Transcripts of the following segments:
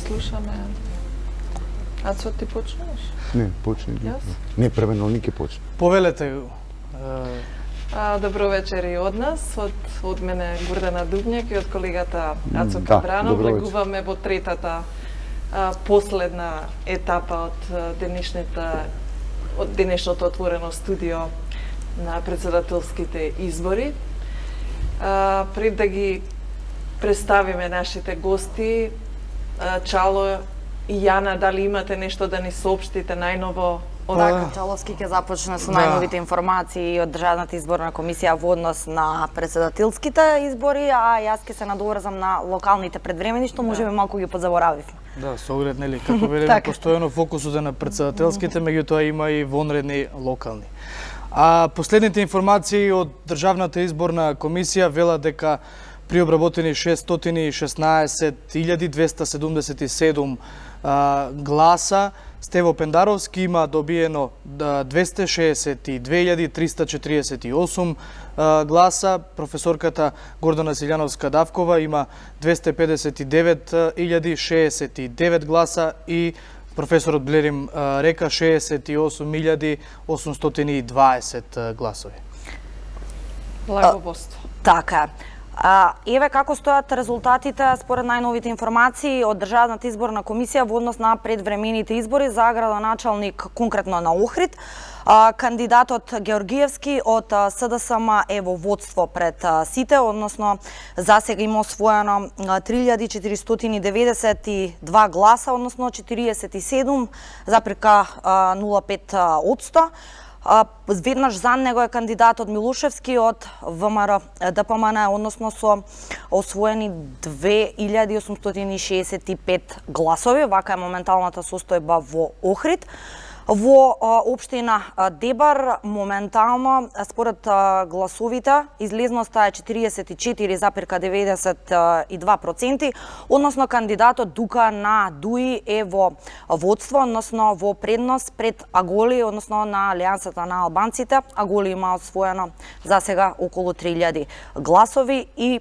слушаме. Ацо, ти почнеш? Не, почни. Јас? Не, првено Ники почне. Повелете го. Добро вечер и од нас, од мене Гордана Дубњак и од колегата Ацо Да, Кабранов. добро вечер. Влегуваме во третата последна етапа од денешното отворено студио на председателските избори. Пред да ги представиме нашите гости, Чало и Јана, дали имате нешто да ни соопштите најново? Чаловски ќе започне со најновите информации од Државната изборна комисија во однос на председателските избори, а јас ќе се надоврзам на локалните предвремени, што можеби малку ги позаборавивме. Да, со оглед, нели, како велиме, постојано фокусот е на председателските, меѓутоа има и вонредни локални. А последните информации од Државната изборна комисија велат дека при обработени 616.277 гласа, Стево Пендаровски има добиено 262.348 гласа, професорката Гордана Силјановска-Давкова има 259.069 гласа и професорот Блерим Река 68.820 гласови. Благовоство. Така. Еве како стојат резултатите според најновите информации од Државната изборна комисија во однос на предвремените избори за градоначалник конкретно на Охрид. Кандидатот Георгиевски од СДСМ е во водство пред сите, односно засега има освоено 3.492 гласа, односно 47,05%. Веднаш за него е кандидатот Милушевски од ВМРО ДПМН, односно со освоени 2.865 гласови. Вака е моменталната состојба во Охрид. Во општина Дебар моментално според гласовите излезноста е 44,92%, односно кандидатот Дука на Дуи е во водство, односно во предност пред Аголи, односно на Алијансата на албанците. Аголи има освоено за сега околу 3000 гласови и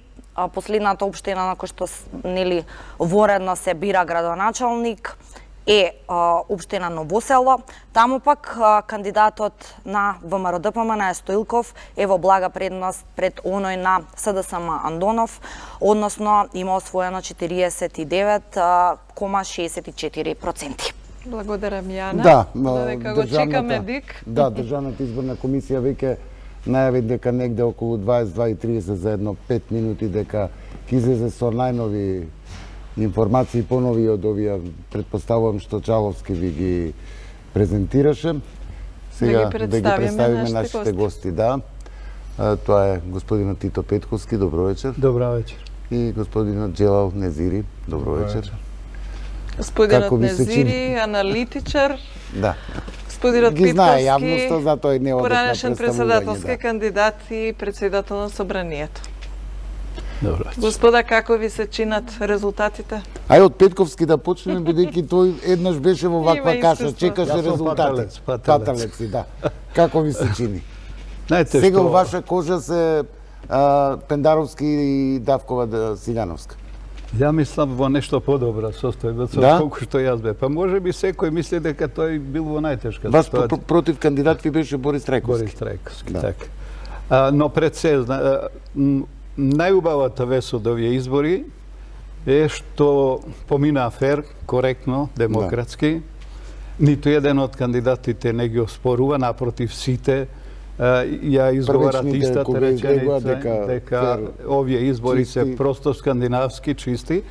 последната општина на која што нели воредно се бира градоначалник е општина Новосело. Таму пак кандидатот на ВМРО ДПМН е Стоилков е во блага предност пред оној на СДСМ Андонов, односно има освоено 49,64%. Благодарам, Јана. Да, Додека го чекаме Дик. Да, Државната изборна комисија веќе најави дека негде околу 22:30 за едно 5 минути дека ќе излезе со најнови информации понови од овие, предпоставувам што Чаловски ви ги презентираше. Сега да ги представиме нашите гости. Да. Тоа е господинот Тито Петковски, добро вечер. Добро вечер. И господинот Джелал Незири, добро вечер. Господинот Незири, аналитичар. Да. Господинот ги знае Петковски, јавноста, затоа и не одат на поранешен председателски да. кандидат и председател на Собранието. Добро вечер. Господа, како ви се чинат резултатите? Ај од Петковски да почнеме, бидејќи тој еднаш беше во ваква каша, чекаше резултати. Паталец, да. Како ви се чини? Знаете Сега што... у ваша кожа се Пендаровски и Давкова Силјановска. Ја мислам во нешто подобра состојба, Да? колку што јас бе. Па може би секој мисли дека тој бил во најтешка Вас ситуација. против кандидат ви беше Борис Трајковски. Борис Трајковски, Да. така. Но пред се, најубавата вест од овие избори е што помина фер, коректно, демократски. Ниту еден од кандидатите не ги оспорува, напротив сите ја изговарат Првечните истата кои изгледува реченица дека фер, овие избори се чисти. просто скандинавски, чисти.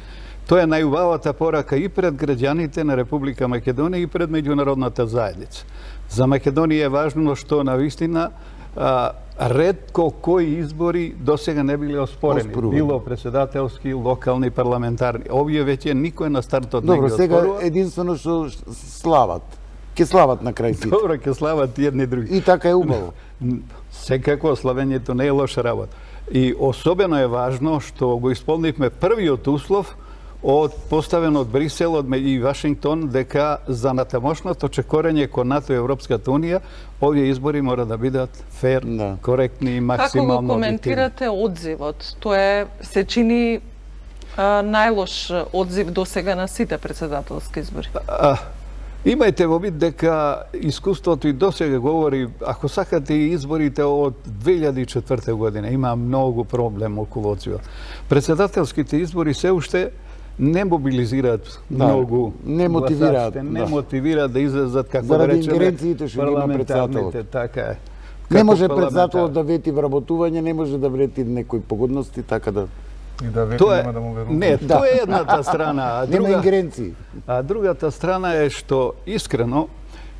Тоа е најубавата порака и пред граѓаните на Република Македонија и пред меѓународната заедница. За Македонија е важно што навистина ретко кои избори досега не биле оспорени. Било председателски, локални, парламентарни. Овие веќе никој на стартот не ги Добро, сега оспорува. единствено што слават. Ке слават на крај сите. Добро, ке слават и едни други. И така е убаво. Секако славењето не е лоша работа. И особено е важно што го исполнивме првиот услов од поставен од Брисел, од и Вашингтон, дека за натамошното чекорење кон НАТО и Европската Унија, овие избори мора да бидат фер, коректни и максимално Како го коментирате одзивот? Тоа се чини најлош одзив до сега на сите председателски избори? Имајте во вид дека искуството и досега говори, ако сакате и изборите од 2004 година, има многу проблем околу одзивот. Председателските избори се уште не мобилизираат многу не мотивираат, гласачите, не мотивираат да излезат, како да заради речеме, ингеренциите што ги има председателот. Така е. Не може председателот да вети вработување, не може да вети некои погодности, така да... И да вети Тоа нема да му верувам. Не, тоа е едната страна. А Нема ингеренции. А другата страна е што искрено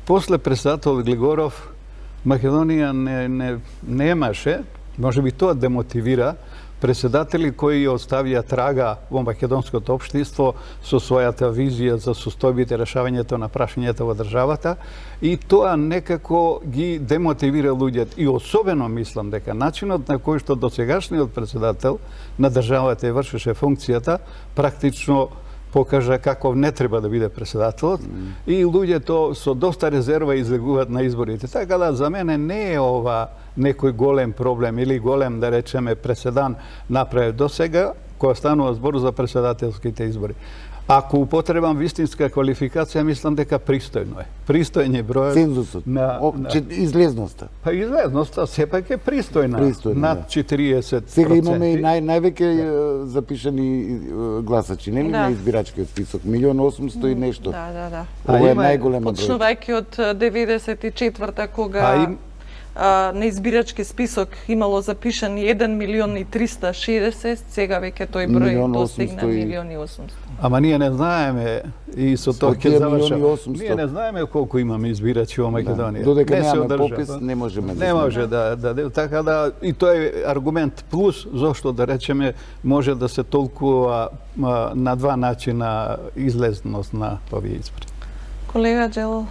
после председател Глигоров Македонија немаше, можеби тоа демотивира председатели кои оставија трага во македонското општество со својата визија за состојбите решавањето на прашањата во државата и тоа некако ги демотивира луѓето. И особено мислам дека начинот на кој што досегашниот председател на државата ја вршеше функцијата практично покажа каков не треба да биде председателот и луѓето со доста резерва излегуваат на изборите. Така да за мене не е ова некој голем проблем или голем, да речеме, преседан направив до сега, која станува збор за председателските избори. Ако употребам вистинска квалификација, мислам дека пристојно е. Пристојен е бројот Цензусот, излезноста. Па излезноста сепак е пристојна. Над 40%. Сега имаме и највеќе запишани гласачи, нели, Да. на избирачкиот список, 1.800.000 и нешто. Да. Ова е има- најголема број. Почнувајќи од 94-та, кога на избирачки список имало запишани 1.360.000, сега веќе тој број 1.800.000. достигна 1.800.000. Ама ние не знаеме и со тоа ќе тие завршам. 1.800.000. Ние не знаеме колку имаме избирачи во Македонија. Додека Не се немаме одржа. попис, не можеме да Не знаеме. може да така да и тоа е аргумент плюс зошто да речеме може да се толкува на два начина излезност на овие избори. Колега Джелал,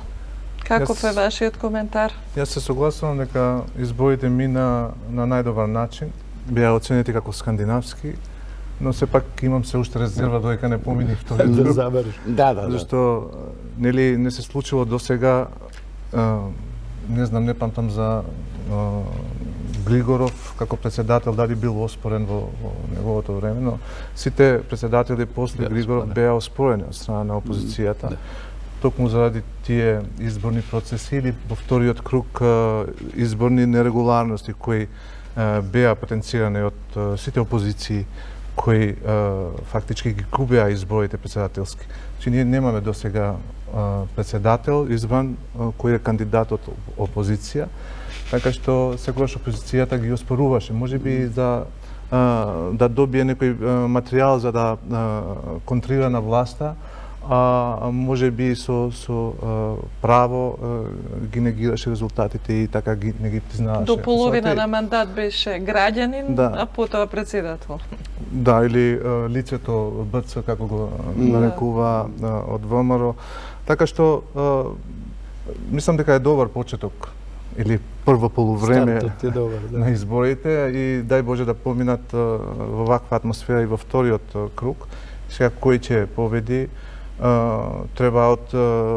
каков е Јас- вашиот коментар? Јас се согласувам дека изборите мина на најдобар начин, беа оценети како скандинавски, но сепак имам се уште резерва додека не помини вториот Да круг. заврши. Да. Зашто нели не се случило досега, не знам, не памтам за Глигоров како председател дали бил оспорен во неговото време, но сите председатели после Беа Глигоров оспорени. беа оспорени од страна на опозицијата. Да. Токму заради тие изборни процеси или во вториот круг изборни нерегуларности кои беа потенцирани од сите опозиции кои фактички ги губеа изборите председателски. Значи ние немаме досега председател избран кој е кандидат од опозиција, така што секогаш опозицијата ги оспоруваше, можеби за да добие некој материјал за да контрира на власта, а можеби со право ги негираше резултатите и така не ги признаваше. До половина Свате? на мандат беше граѓанин, Да. а потоа председател. Да, или лицето БЦ, како го нарекува од ВМРО. Така што мислам дека е добар почеток или прво полувреме Стартот е добар, да. на изборите и дај Боже да поминат во ваква атмосфера и во вториот круг. Сега кој ќе победи, треба од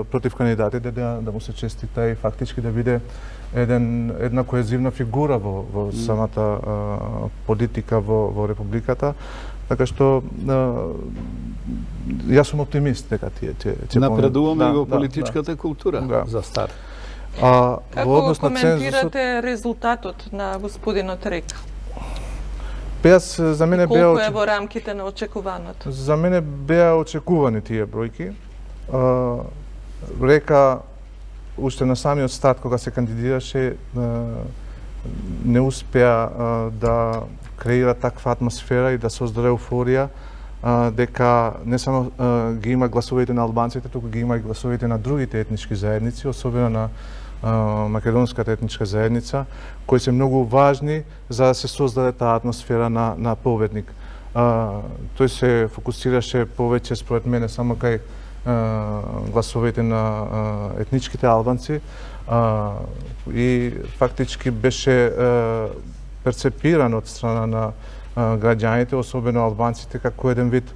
против кандидатите да му се честита и фактички да биде една коезивна фигура во самата политика во републиката. Така што јас сум оптимист дека тие ќе Напредуваме и во да, политичката култура Да. за старт. во Како однос на цензусот, коментирате резултатот на господинот Река? јас за мене беа Колку е во рамките на очекуваното? За мене беа очекувани тие бројки. Река уште на самиот старт кога се кандидираше не успеа да креира таква атмосфера и да создаде еуфорија дека не само ги има гласовите на албанците, туку ги има и гласовите на другите етнички заедници, особено на македонската етничка заедница, кои се многу важни за да се создаде таа атмосфера на победник. Тој се фокусираше повеќе според мене само кај гласовите на етничките албанци и фактички беше перцепиран од страна на граѓаните, особено албанците, како еден вид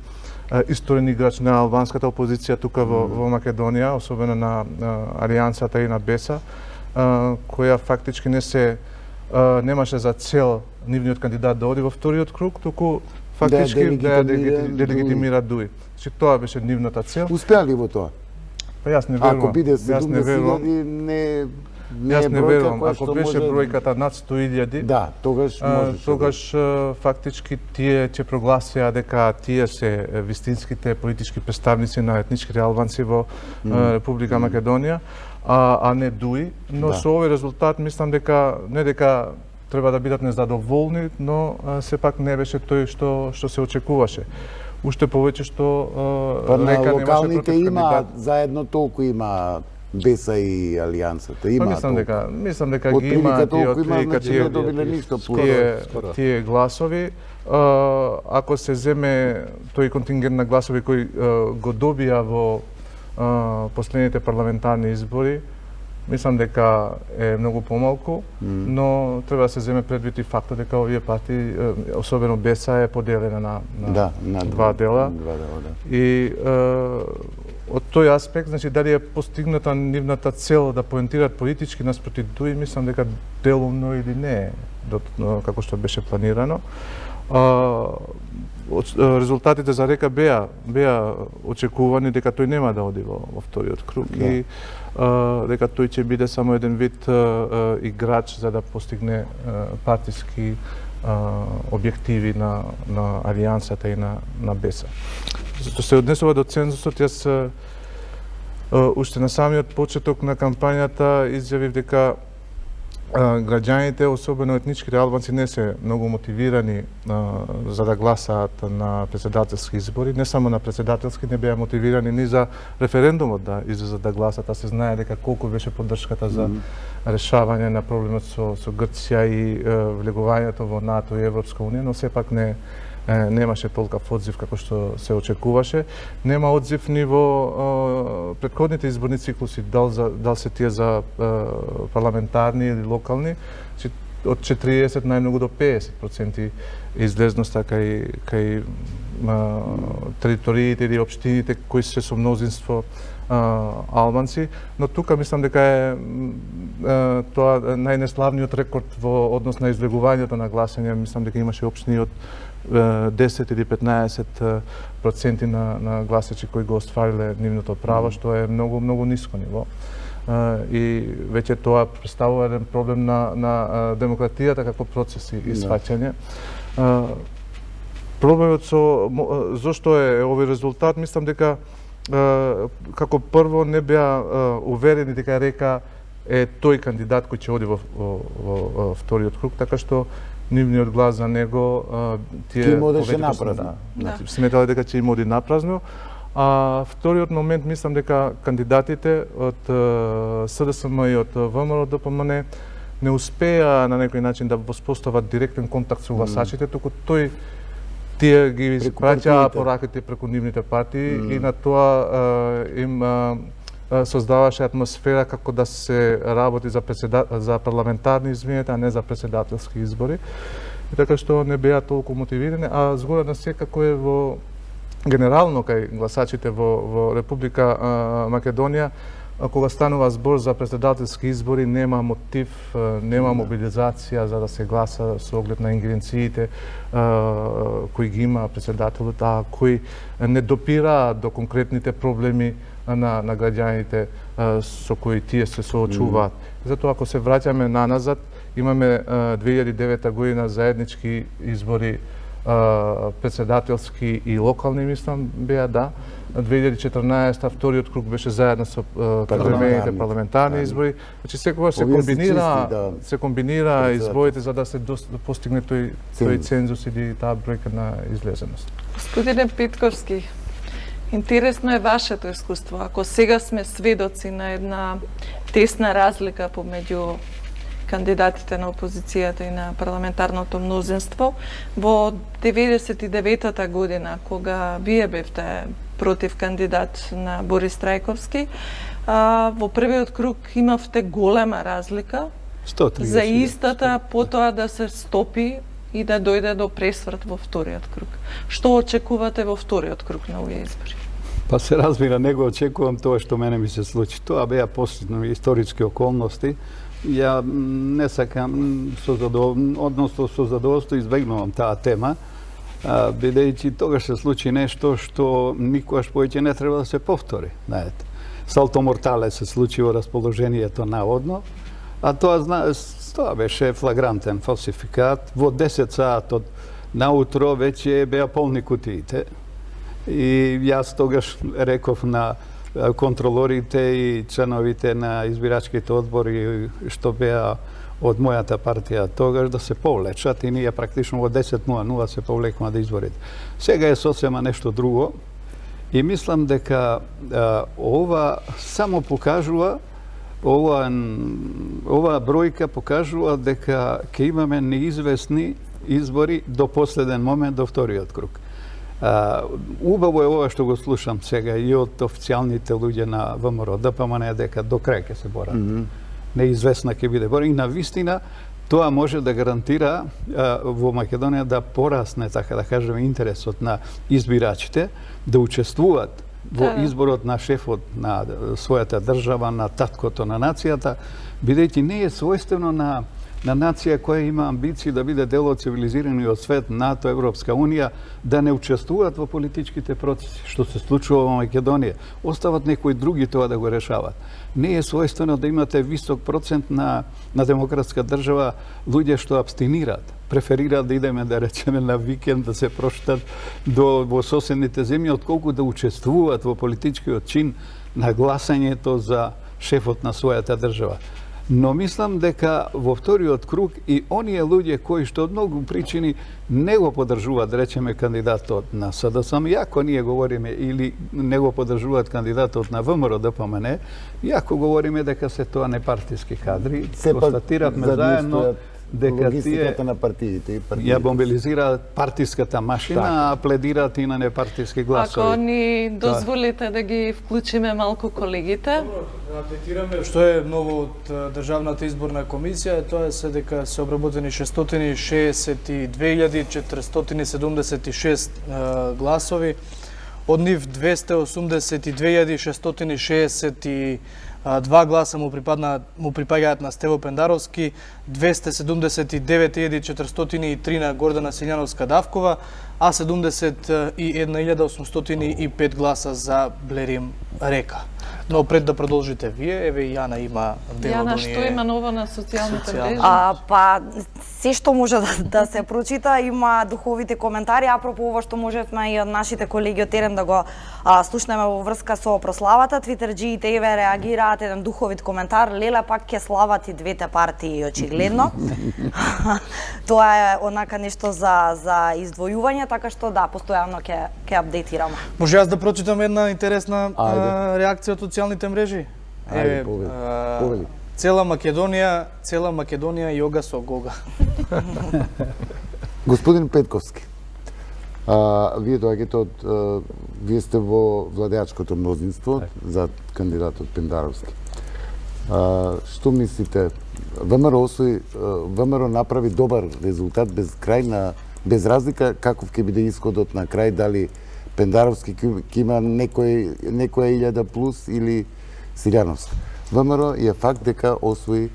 исторен играч на албанската опозиција тука во Македонија, особено на Алијансата и на БЕСА, која фактички немаше за цел нивниот кандидат да оди во вториот круг, туку фактички да ја делегитимира делегитимира ДУИ. Значи тоа беше нивната цел. Успеа ли во тоа? Па јас не верувам. Ако биде Јас не верувам. 17.000, не Јас е не бројка верувам. која Ако што беше може... бројката над 100.000, Да, тогаш можеше. тогаш фактички тие ќе прогласија дека тие се вистинските политички представници на етничките албанци во Република Македонија, а не ДУИ, но Да. со овој резултат мислам дека не дека треба да бидат незадоволни, но сепак не беше тој што се очекуваше. Уште повеќе што Па на Река немаше локалните против има, кандидат. заедно толку има Беса и Алијансата. Има Па мислам дека Од ги има прилика тие толку има, отприлика значи не добиле ништо тие гласови. Ако се земе тој контингент на гласови кои го добија во последните парламентарни избори, мислам дека е многу помалку, но треба да се земе предвид и фактот дека овие партии, особено Беса, е поделена на два дела. Да. И од тој аспект, значи дали е постигната нивната цел да поентираат политички наспроти ДУИ, мислам дека делумно или не како што беше планирано. Резултатите за Река беа очекувани дека тој нема да оди во вториот круг и дека тој ќе биде само еден вид играч за да постигне партиски објективи на Алијансата и на Беса. Што се однесува до цензусот, јас уште на самиот почеток на кампањата изјавив дека граѓаните, особено етничките албанци, не се многу мотивирани за да гласаат на председателски избори. Не само на председателски, не беа мотивирани ни за референдумот да излезат да гласат, а се знае дека колку беше поддршката за решавање на проблемот со Грција и влегувањето во НАТО и Европска унија, но сепак немаше толков одзив како што се очекуваше. Нема одзив ни во претходните изборни циклуси, дал се тие за парламентарни или локални, од 40 најмногу до 50% излезноста кај териториите или општините кои се со мнозинство албанци, но тука мислам дека е тоа најнеславниот рекорд во однос на излегувањето на гласање. Мислам дека имаше општини од 10 или 15% на гласачи кои го оствариле нивното право, што е многу ниско ниво. И веќе тоа представува еден проблем на демократијата како процес и сваќање. Проблемот зошто е овој резултат, мислам дека како прво не беа уверени дека Река е тој кандидат кој ќе оди во вториот круг, така што нивниот глас за него тие одеше напразно. Значи сметале дека ќе им оди напразно. Вториот момент, мислам дека кандидатите од СДСМ и од ВМРО ДПМН не успеа на некој начин да воспостават директен контакт со гласачите, туку тие ги испраќаа пораките преку нивните партии и на тоа им создаваше атмосфера како да се работи за парламентарни избори, а не за председателски избори. И така што не беа толку мотивирани, а згора на се како е во генерално кај гласачите во Република Македонија, кога станува збор за председателски избори, нема мотив, нема мобилизација за да се гласа со оглед на ингеренциите кои ги има председателот, а кои не допираат до конкретните проблеми на граѓаните со кои тие се соочуваат. Затоа ако се враќаме наназад, имаме 2009 година заеднички избори, председателски и локални, мислам, беа, да. 2014 вториот круг беше заедно со превремените парламентарни избори. Значи секогаш се комбинира изборите за да се постигне тој цензус или таа бројка на излезеност. Господине Питковски, интересно е вашето искуство. Ако сега сме сведоци на една тесна разлика помеѓу кандидатите на опозицијата и на парламентарното мнозинство, во 99-та година, кога вие бевте против кандидат на Борис Трајковски, во првиот круг имавте голема разлика 130. за истата, потоа да се стопи и да дојде до пресврт во вториот круг. Што очекувате во вториот круг на овие избори? Па се разбира, не го очекувам тоа што мене ми се случи. Тоа беа последни историски околности. Ја не сакам со задоволство избегнувам таа тема. бидејќи тогаш се случи нешто што никогаш повеќе не треба да се повтори, знаете. Салто мортале се случи во расположението наводно, а тоа беше флагрантен фалсификат. Во 10 саат од наутро веќе беа полни кутиите. И јас тогаш реков на контролорите и членовите на избирачките одбори што беа од мојата партија тогаш да се повлечат и ние практично во 10:00 се повлекме да изборите. Сега е сосема нешто друго и мислам дека ова само покажува, ова бројка покажува дека ќе имаме неизвестни избори до последен момент, до вториот круг. Убаво е ова што го слушам сега и од официјалните луѓе на ВМРО, ДПМН дека до крај ќе се борат. Неизвестна ќе биде бора и навистина тоа може да гарантира во Македонија да порасне, така да кажеме, интересот на избирачите да учествуваат во изборот на шефот на својата држава, на таткото на нацијата, бидејќи не е својствено на нација која има амбиции да биде дел од цивилизираниот свет, НАТО, Европска Унија, да не учествуваат во политичките процеси, што се случува во Македонија. Остават некои други тоа да го решават. Не е својствено да имате висок процент на демократска држава луѓе што абстинираат, преферираат да идеме, да речеме, на викенд, да се проштат во соседните земји, отколку да учествуваат во политичкиот чин на гласањето за шефот на својата држава. Но мислам дека во вториот круг и оние луѓе кои што од многу причини не го поддржуваат, да речеме, кандидатот на СДСМ, иако ние говориме, или не го поддржуваат кандидатот на ВМРО ДПМН, иако говориме дека се тоа непартиски кадри, констатиравме заедно дека тие на партиите и ја мобилизираат партиската машина, а пледираат и на непартиски гласови. Ако ни дозволите да ги вклучиме малку колегите. Апдейтираме што е ново од Државната изборна комисија, тоа е дека се обработени 662.476 гласови, од нив 282.662 гласа му припаѓаат на Стево Пендаровски, 279.403 на Гордана Силјановска-Давкова, а 71.805 гласа за Блерим Река. Но пред да продолжите вие, еве и Јана има дел од Јана, што има ново на социјалните мрежи? Па, се што може да се прочита, има духовите коментари, апропо ова што можевме и од нашите колеги од терен да го слушнеме во врска со прославата. Твитерџиите еве реагираат еден духовит коментар, леле пак ќе слават и двете партии очигледно. Тоа е онака нешто за издвојување, така што да, постојано ќе апдейтираме. Може јас да прочитам една интересна реакција од социјалните мрежи? Ајде, повели. Цела Македонија јога со гога. Господин Петковски, вие доаѓате вие сте во владеачкото мнозинство за кандидатот Пендаровски. Што мислите? ВМРО направи добар резултат без разлика каков ќе биде исходот на крај, дали Пендаровски ќе има некоја илјада плюс или Силјановска. ВМРО е факт дека освои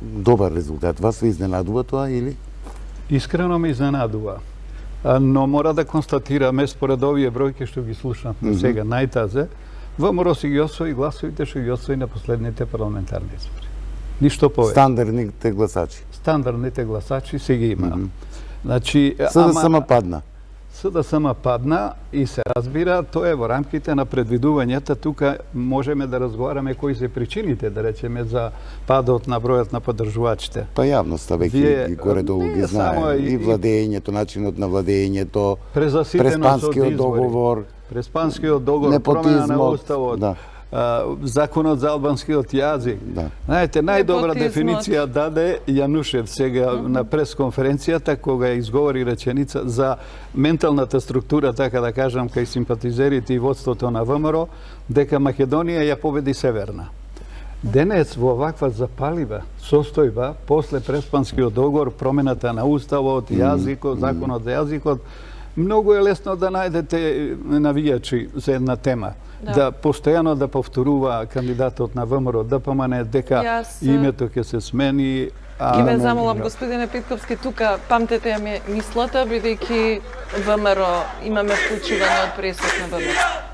добар резултат. Вас ве изненадува тоа или? Искрено ме изненадува. Но мора да констатираме според овие бројки што ги слушам сега најтазе, ВМРО си ги освои гласовите што ги освои на последните парламентарни избори. Ништо повеќе. Стандардните гласачи. Стандардните гласачи си ги има. Значи, СДСМ падна. СДСМ падна и се разбира, тоа е во рамките на предвидувањата. Тука можеме да разговараме кои се причините, да речеме, за падот на бројот на поддржувачите. Па јавноста веќе горе-долу ги знае. И владењето, начинот на владењето, Преспанскиот договор, промена на уставот, законот за албанскиот јазик. Знаете, најдобра дефиниција даде Јанушев сега на пресконференцијата кога изговори реченица за менталната структура, така да кажам, кај симпатизерите и водството на ВМРО, дека Македонија ја победи Северна. Денес во ваква запалива состојба, после Преспанскиот договор, промената на уставот, јазикот, законот за јазикот, многу е лесно да најдете навијачи за една тема. Да постојано да повторува кандидатот на ВМРО ДПМН дека името ќе се смени, Ке ве замолам, господине Питковски, тука памтете ја мислата, бидејќи ВМРО имаме вклучување од пресот на ВМРО.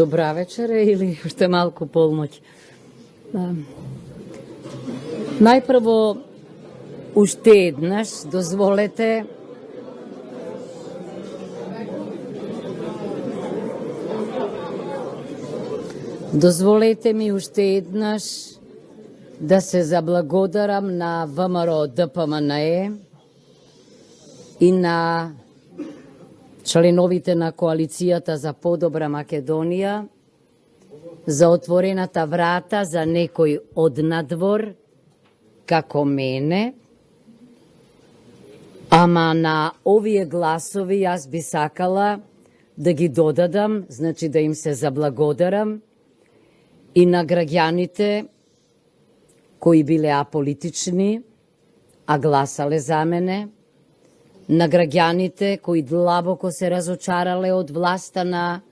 Добра вечера или уште малку полноќ. Најпрво, уште еднаш, дозволете ми уште еднаш да се заблагодарам на ВМРО ДПМНЕ и на членовите на Коалицијата за подобра Македонија за отворената врата за некој од надвор, како мене, ама на овие гласови јас би сакала да ги додадам, значи да им се заблагодарам и на граѓаните кои биле аполитични, а гласале за мене, на граѓаните кои длабоко се разочарале од власта на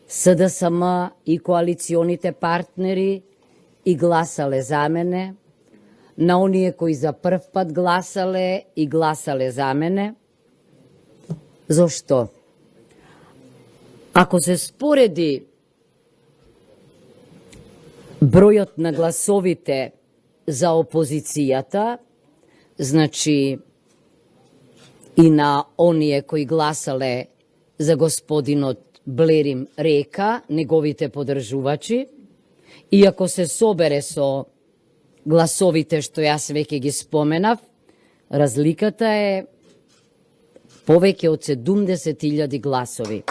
СДСМ и коалиционите партнери и гласале за мене, на оние кои за прв пат гласале и гласале за мене. Зошто? Ако се спореди бројот на гласовите за опозицијата, значи и на оние кои гласале за господинот Блерим Река, неговите подржувачи, и ако се собере со гласовите што јас веќе ги споменав, разликата е повеќе од 70.000 гласови.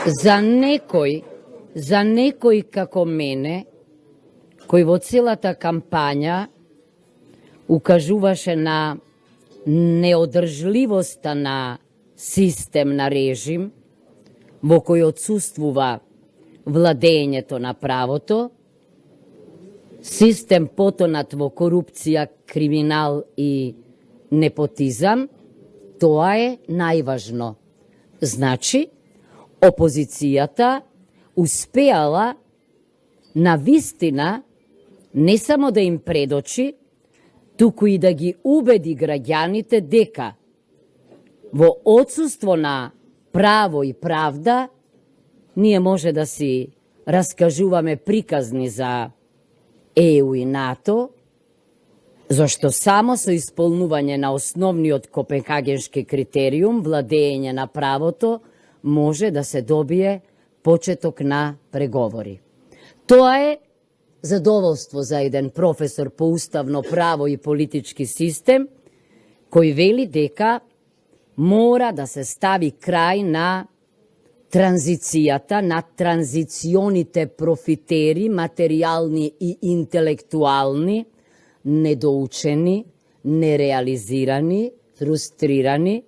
За некој како мене, кој во целата кампања укажуваше на неодржливоста на систем на режим, во кој отсуствува владењето на правото, систем потонат во корупција, криминал и непотизам, тоа е најважно. Значи, опозицијата успеала на вистина не само да им предочи, туку и да ги убеди граѓаните дека во отсуство на право и правда ние може да си раскажуваме приказни за ЕУ и НАТО, зашто само со исполнување на основниот Копенхагенски критериум, владење на правото, може да се добие почеток на преговори. Тоа е задоволство за еден професор по уставно право и политички систем, кој вели дека мора да се стави крај на транзицијата, на транзиционите профитери, материјални и интелектуални, недоучени, нереализирани, фрустрирани,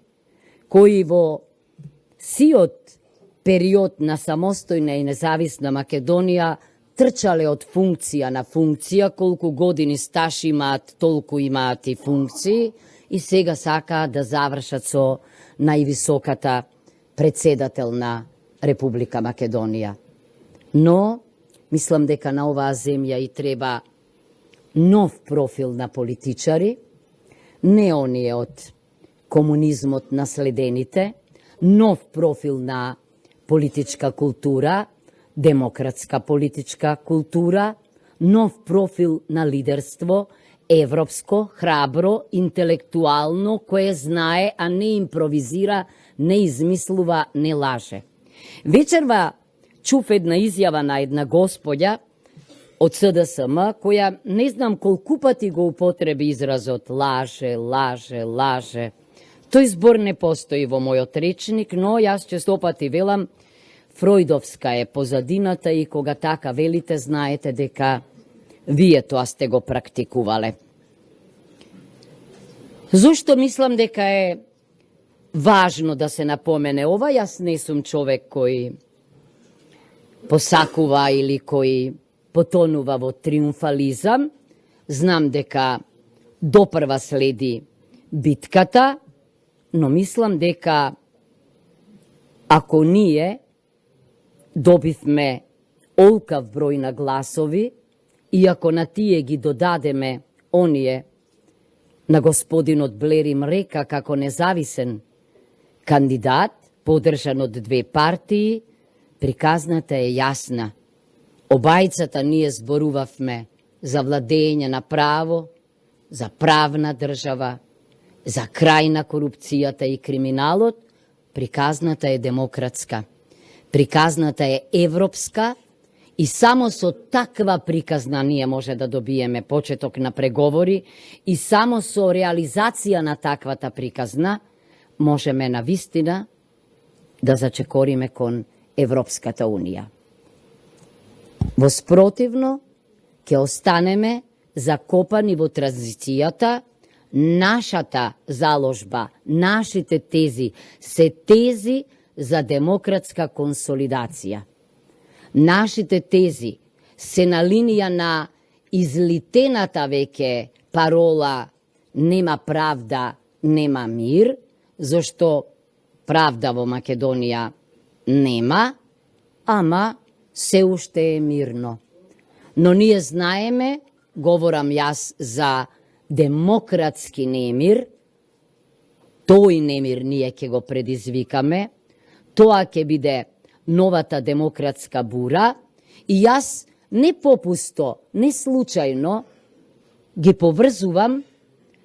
кои во сиот период на самостојна и независна Македонија трчале од функција на функција, колку години стаж имаат, толку имаат и функции, и сега сакаат да завршат со највисоката председател на Република Македонија. Но, мислам дека на оваа земја и треба нов профил на политичари, не оние од комунизмот наследените, нов профил на политичка култура, демократска политичка култура, нов профил на лидерство, европско, храбро, интелектуално, кое знае, а не импровизира, не измислува, не лаже. Вечерва чув една изјава на една господја од СДСМ, која не знам колку пати го употреби изразот лаже, лаже, лаже. Тој збор не постои во мојот речник, но јас честопати велам, фројдовска е позадината и кога така велите, знаете дека вие тоа сте го практикувале. Зошто мислам дека е важно да се напомене ова? Јас не сум човек кој посакува или кој потонува во триумфализам. Знам дека допрва следи битката, но мислам дека ако ние добивме олкав број на гласови и ако на тие ги додадеме оние на господинот Блер им река како независен кандидат, поддржан од две партии, приказната е јасна. Обајцата ние зборувавме за владење на право, за правна држава, за крај на корупцијата и криминалот. Приказната е демократска. Приказната е европска и само со таква приказна ние може да добиеме почеток на преговори и само со реализација на таквата приказна можеме на вистина да зачекориме кон Европската Унија. Во спротивно, ќе останеме закопани во транзицијата. Нашата заложба, нашите тези се тези за демократска консолидација. Нашите тези се на линија на излитената веќе парола нема правда, нема мир, зашто правда во Македонија нема, ама се уште е мирно. Но ние знаеме, говорам јас за демократски немир, тој немир ние ќе го предизвикаме, тоа ќе биде новата демократска бура и јас не попусто, не случајно ги поврзувам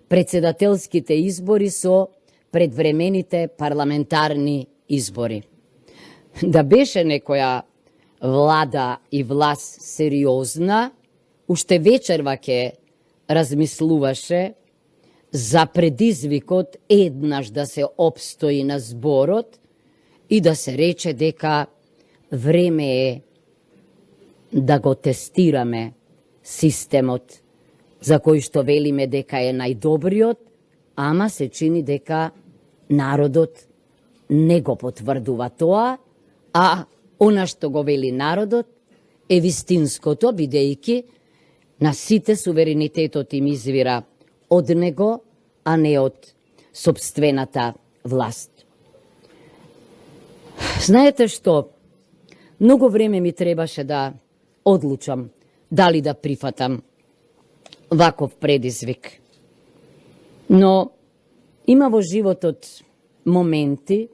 председателските избори со предвремените парламентарни избори. Да беше некоја влада и власт сериозна, уште вечерва ќе размислуваше за предизвикот еднаш да се опстои на зборот и да се рече дека време е да го тестираме системот за кој што велиме дека е најдобриот, ама се чини дека народот не го потврдува тоа, а она што го вели народот е вистинското, бидејќи на сите суверенитетот им извира од него, а не од собствената власт. Знаете што? Многу време ми требаше да одлучам дали да прифатам ваков предизвик. Но има во животот моменти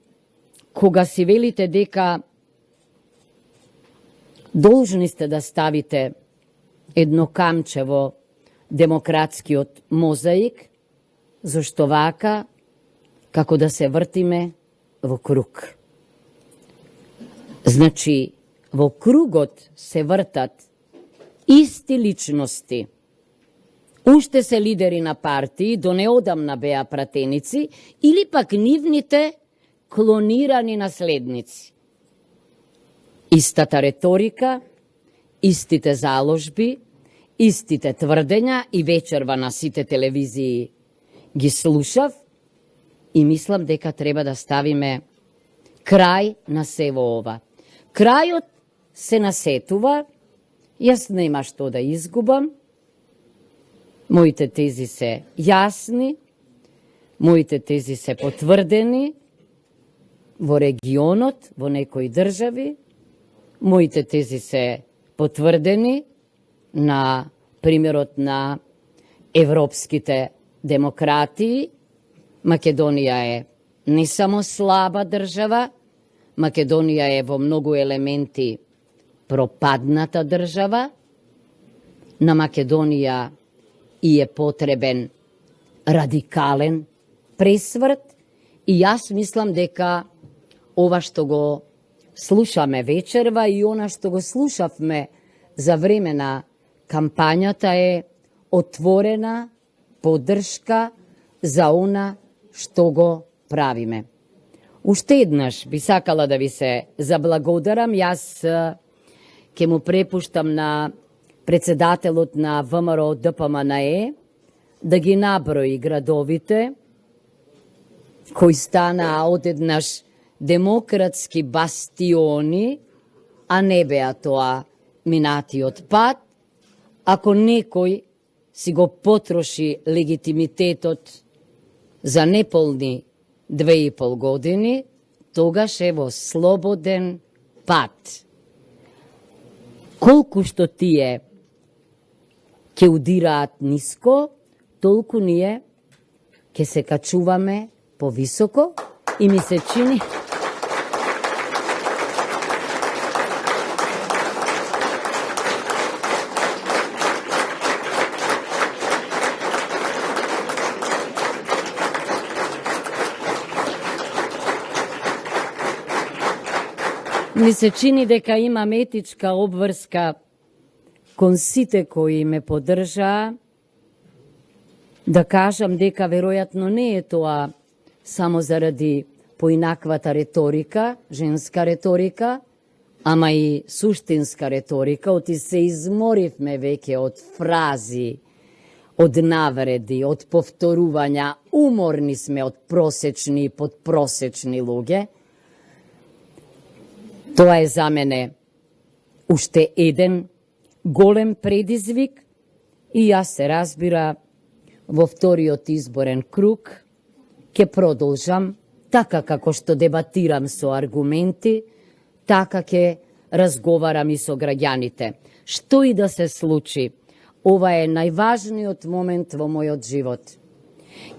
кога си велите дека должни сте да ставите едно камче во демократскиот мозаик, зашто вака, како да се вртиме во круг. Значи, во кругот се вртат исти личности. Уште се лидери на партии, до неодамна беа пратеници, или пак нивните клонирани наследници. Истата реторика, истите заложби, истите тврдења и вечерва на сите телевизии ги слушав и мислам дека треба да ставиме крај на сево ова. Крајот се насетува, јас нема што да изгубам, моите тези се јасни, моите тези се потврдени во регионот, во некои држави, моите тези се потврдени на примерот на европските демократии. Македонија е не само слаба држава, Македонија е во многу елементи пропадната држава. На Македонија и е потребен радикален пресврт и јас мислам дека ова што го слушаме вечерва и она што го слушавме за време на кампањата е отворена поддршка за она што го правиме. Уште еднаш би сакала да ви се заблагодарам. Јас ќе му препуштам на председателот на ВМРО ДПМНЕ да ги наброи градовите кои станаа одеднаш демократски бастиони, а не беа тоа минатиот пат. Ако некој си го потроши легитимитетот за неполни 2,5 години, тогаш е во слободен пат. Колку што тие ќе удираат ниско, толку ние ќе се качуваме повисоко и ми се чини дека имам етичка обврска кон сите кои ме поддржаа, да кажам дека веројатно не е тоа само заради поинаквата реторика, женска реторика, ама и суштинска реторика, оти се изморивме веќе од фрази, од навреди, од повторувања, уморни сме од просечни и подпросечни луѓе. Тоа е за мене уште еден голем предизвик и јас се разбира во вториот изборен круг ќе продолжам така како што дебатирам со аргументи, така ќе разговарам и со граѓаните. Што и да се случи, ова е најважниот момент во мојот живот.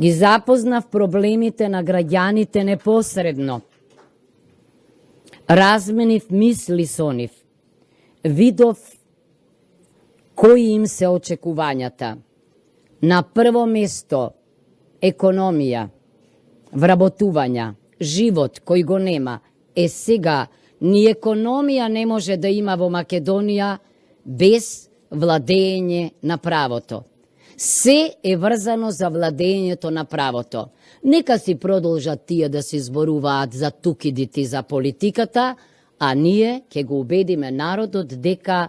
Ги запознав проблемите на граѓаните непосредно. Разменив мисли со нив. Видов кои им се очекувањата. На прво место економија, вработувања, живот кој го нема. Сега, ни економија не може да има во Македонија без владење на правото. Се е врзано за владењето на правото. Нека си продолжат тие да се зборуваат за тукидите за политиката, а ние ќе го убедиме народот дека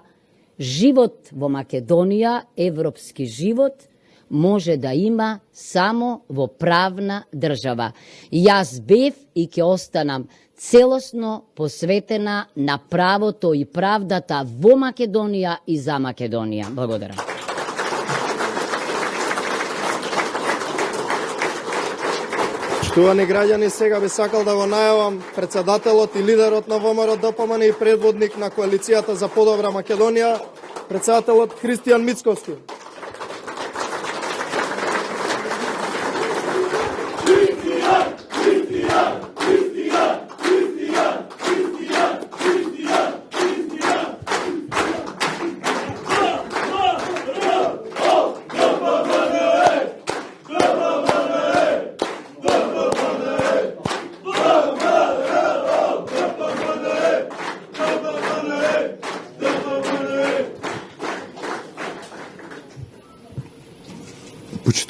живот во Македонија, европски живот, може да има само во правна држава. Јас бев и ќе останам целосно посветена на правото и правдата во Македонија и за Македонија. Благодарам. Поштувани граѓани, сега би сакал да го најавам председателот и лидерот на ВМРО ДПМН и предводник на коалицијата за подобра Македонија, председателот Христијан Мицковски.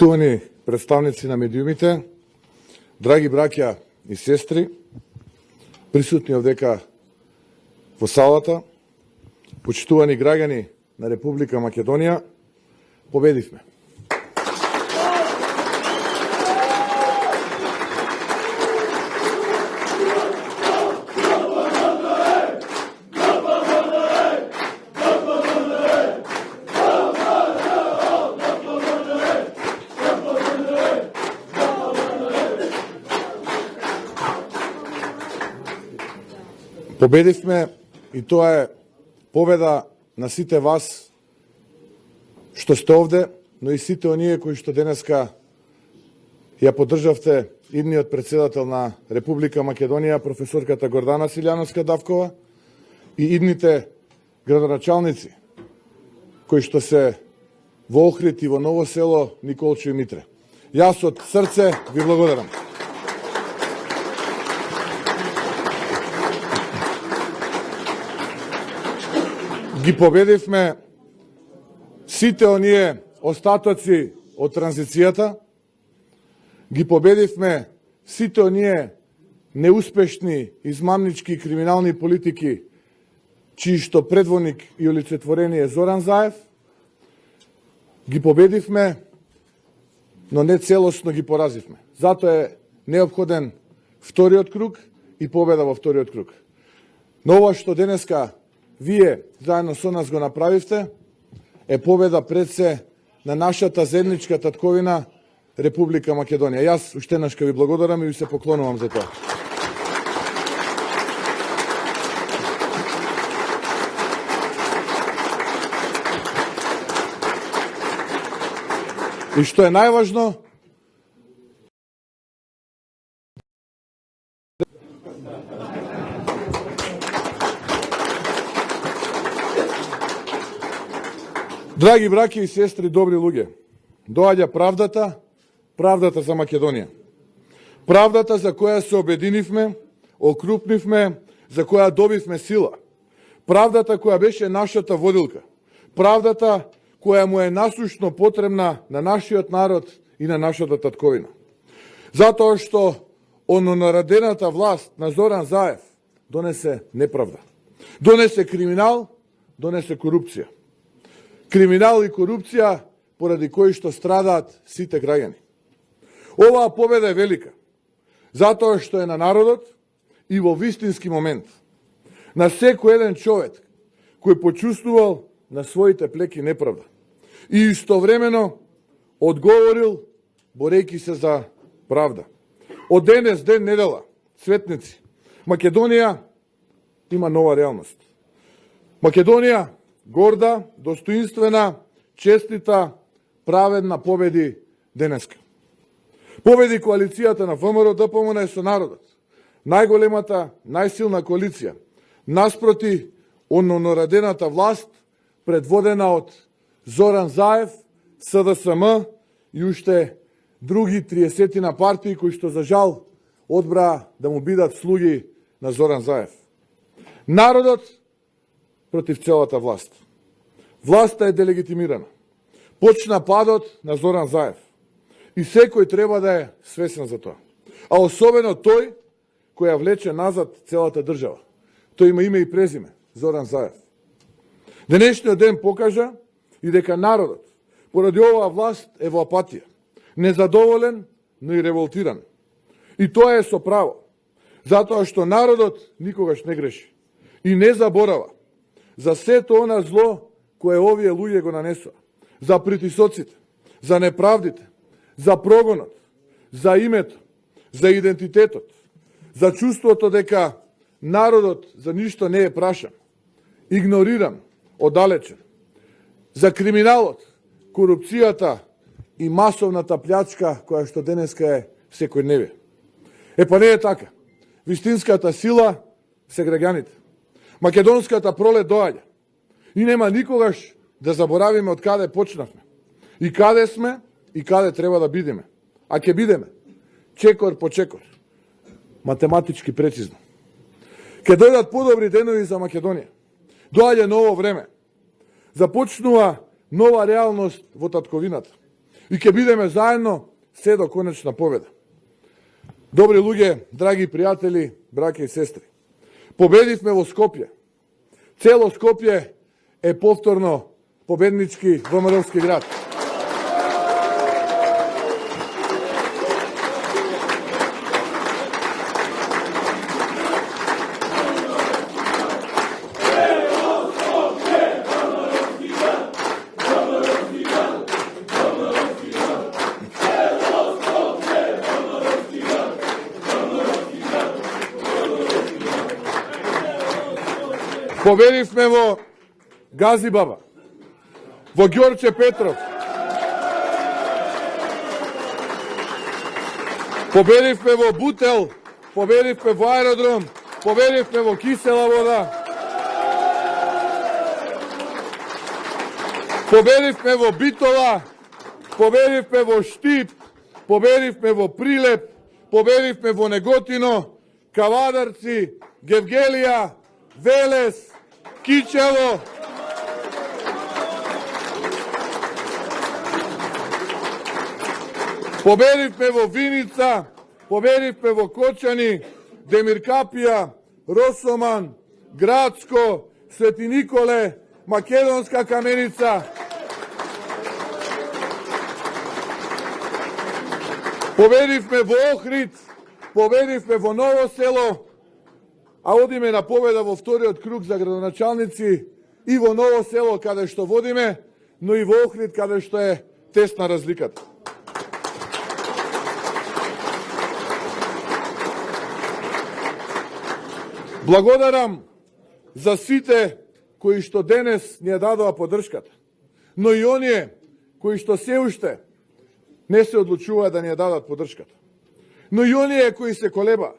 Почитувани представници на медиумите, драги браќа и сестри, присутни овдека во салата, почитувани граѓани на Република Македонија, победивме. Победивме и тоа е победа на сите вас што сте овде, но и сите оние кои што денеска ја поддржавте идниот председател на Република Македонија, професорката Гордана Силјановска-Давкова, и идните градоначалници кои што се во Охрид и во Ново село, Николчо и Митре. Јас од срце ви благодарам. Ги победивме сите оние остатоци од транзицијата, ги победивме сите оние неуспешни, измамнички и криминални политики, чиј што предводник и олицетворение е Зоран Заев, ги победивме, но не целосно ги поразивме. Затоа е неопходен вториот круг и победа во вториот круг. Но ова што денеска вие заедно со нас го направивте, е победа пред се на нашата заедничка татковина Република Македонија. Јас уште еднаш ви благодарам и ви се поклонувам за тоа. И што е најважно, драги браќи и сестри, добри луѓе, доаѓа правдата, правдата за Македонија. Правдата за која се обединивме, окрупнивме, за која добивме сила. Правдата која беше нашата водилка. Правдата која му е насушно потребна на нашиот народ и на нашата татковина. Затоа што ононаредената власт на Зоран Заев донесе неправда. Донесе криминал, донесе корупција. Криминал и корупција поради кои што страдаат сите граѓани. Оваа победа е велика, затоа што е на народот и во вистински момент. На секој еден човек кој почувствувал на своите плеки неправда и истовремено одговорил борејќи се за правда. Од денес, ден недела, светници, Македонија има нова реалност. Македонија горда, достоинствена, честита, праведна победи денеска. Победи коалицијата на ВМРО ДПМН со народот. Најголемата, најсилна коалиција, наспроти ононаредената власт, предводена од Зоран Заев, СДСМ и уште други 30 партии кои што за жал одбраа да му бидат слуги на Зоран Заев. Народот против целата власт. Власта е делегитимирана. Почна падот на Зоран Заев. И секој треба да е свесен за тоа. А особено тој кој ја влече назад целата држава. Тој има име и презиме, Зоран Заев. Денешниот ден покажа и дека народот поради оваа власт е во апатија, незадоволен, но и револтиран. И тоа е со право, затоа што народот никогаш не греши и не заборава за сето она зло кое овие луѓе го нанесоа, за притисоците, за неправдите, за прогонот, за името, за идентитетот, за чувството дека народот за ништо не е прашан, игнориран, оддалечен, за криминалот, корупцијата и масовната плячка која што денеска е секојдневие. Па не е така. Вистинската сила се граѓаните. Македонската пролет доаѓа. И нема никогаш да заборавиме од каде почнавме. И каде сме, и каде треба да бидеме. А ќе бидеме. Чекор по чекор. Математички прецизно. Ке дојдат подобри денови за Македонија. Доаѓа ново време. Започнува нова реалност во татковината. И ќе бидеме заедно се до конечна победа. Добри луѓе, драги пријатели, браќа и сестри. Победивме во Скопје. Цело Скопје е повторно победнички ВМРО-ски град. Победивме во Газибаба, во Ѓорче Петров, победивме во Бутел, победивме во Аеродром, победивме во Кисела вода, победивме во Битола, победивме во Штип, победивме во Прилеп, победивме во Неготино, Кавадарци, Гевгелија, Велес, Кичево, победивме во Виница, победивме во Кочани, Демиркапија, Росоман, Градско, Свети Николе, Македонска Каменица, победивме во Охрид, победивме во Ново село, а одиме на победа во вториот круг за градоначалници и во Ново село каде што водиме, но и во Охрид каде што е тесна разликата. Благодарам за сите кои што денес ни ја дадоа поддршката, но и оние кои што се уште не се одлучуваат да ни ја дадат поддршката, но и оние кои се колебаа,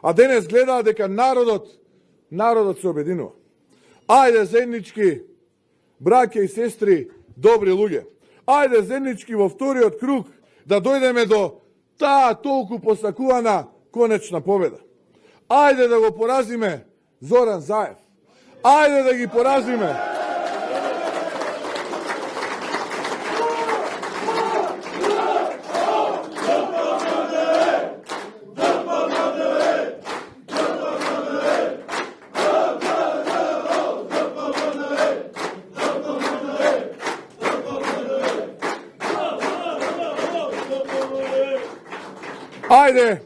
а денес гледаат дека народот се обединува. Ајде заеднички, браќа и сестри, добри луѓе, ајде заеднички во вториот круг да дојдеме до таа толку посакувана конечна победа. Ајде да го поразиме Зоран Заев. Ајде да ги поразиме. Ајде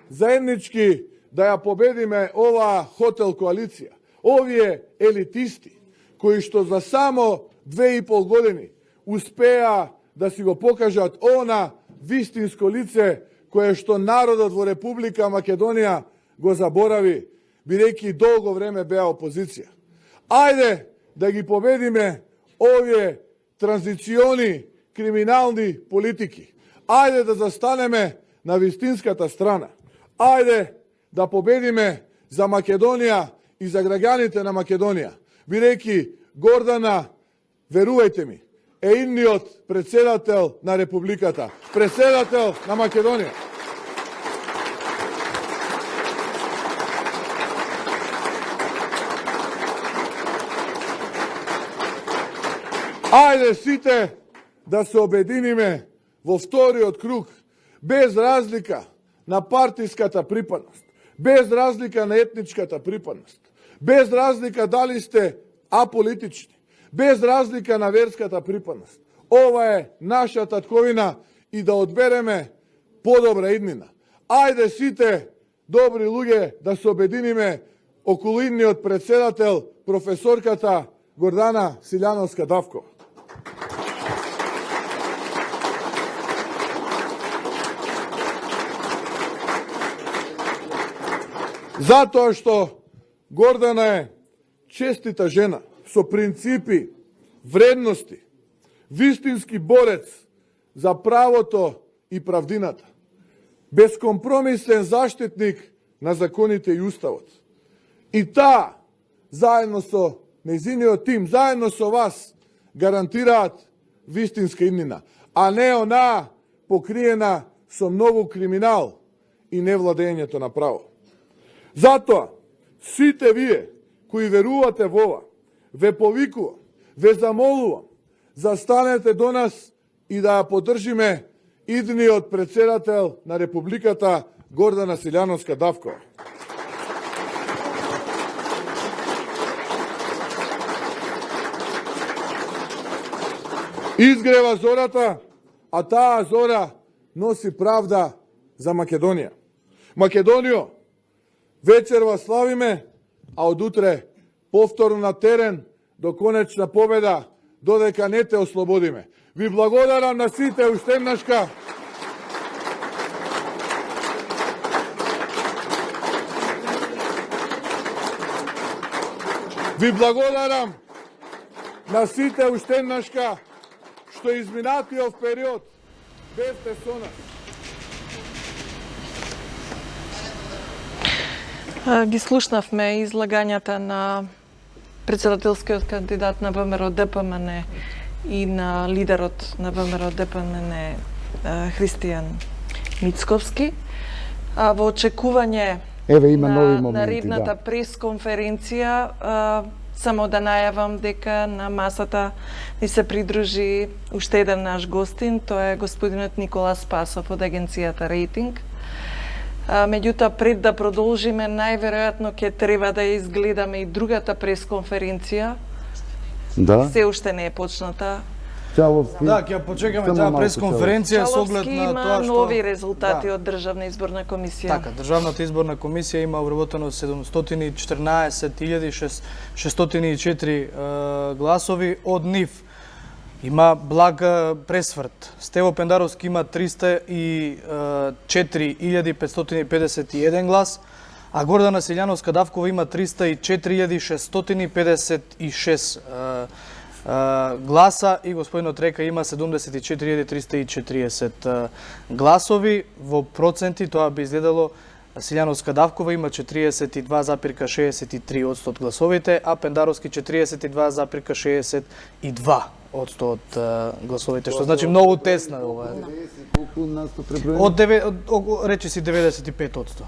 заеднички да ја победиме оваа хотел коалиција. Овие елитисти, кои што за само 2,5 години успеа да си го покажат она вистинско лице кое што народот во Република Македонија го заборави, бидејќи долго време беа опозиција. Ајде да ги победиме овие транзициони криминални политики. Ајде да застанеме на вистинската страна. Ајде да победиме за Македонија и за граѓаните на Македонија, бидејќи Гордана, верувајте ми, е идниот председател на Републиката, председател на Македонија. Ајде сите да се обединиме во вториот круг, без разлика на партиската припадност, без разлика на етничката припадност, без разлика дали сте аполитични, без разлика на верската припадност. Ова е наша татковина и да одбереме подобра иднина. Ајде сите добри луѓе да се обединиме околу идниот председател, професорката Гордана Силјановска-Давкова. Затоа што Гордана е честита жена, со принципи, вредности, вистински борец за правото и правдината, безкомпромисен заштитник на законите и уставот. И таа, заедно со нејзиниот тим, заедно со вас, гарантираат вистинска иднина, а не онаа покриена со многу криминал и невладењето на право. Затоа, сите вие кои верувате во ова, ве повикувам, ве замолувам, застанете до нас и да ја поддржиме идниот председател на Републиката Гордана Силјановска-Давкова. Изгрева зората, а таа зора носи правда за Македонија. Македонијо, вечерва славиме, а од утре повторно на терен до конечна победа, додека не те ослободиме. Ви благодарам на сите уште еднашка. Ви благодарам на сите уште еднашка што изминатиот период бевте со нас. Ги слушнавме излагањата на председателскиот кандидат на ВМРО ДПМН и на лидерот на ВМРО ДПМН Христијан Мицковски. Во очекување има нови на моменти, наредната пресконференција, само да најавам дека на масата ни се придружи уште еден наш гостин, тоа е господинот Никола Спасов од агенцијата Рейтинг. Меѓутоа, пред да продолжиме, најверојатно ќе треба да изгледаме и другата пресконференција. Да. Се уште не е почната. Чаловски. Да, ќе почекаме таа пресконференција со оглед Чаловски на има тоа што нови резултати од Државна изборна комисија. Така, Државната изборна комисија има обработено 714.604 гласови, од нив има благ пресврт. Стево Пендаровски има 304.551 глас, а Гордана Силјановска Давкова има 304.656 гласа и господинот Река има 74.340 гласови. Во проценти тоа би изгледало Силјановска Давкова има 42,63% од гласовите, а Пендаровски 42,62% од гласовите, што значи многу тесна ова. Колку насто преброени? Од речи си 95%.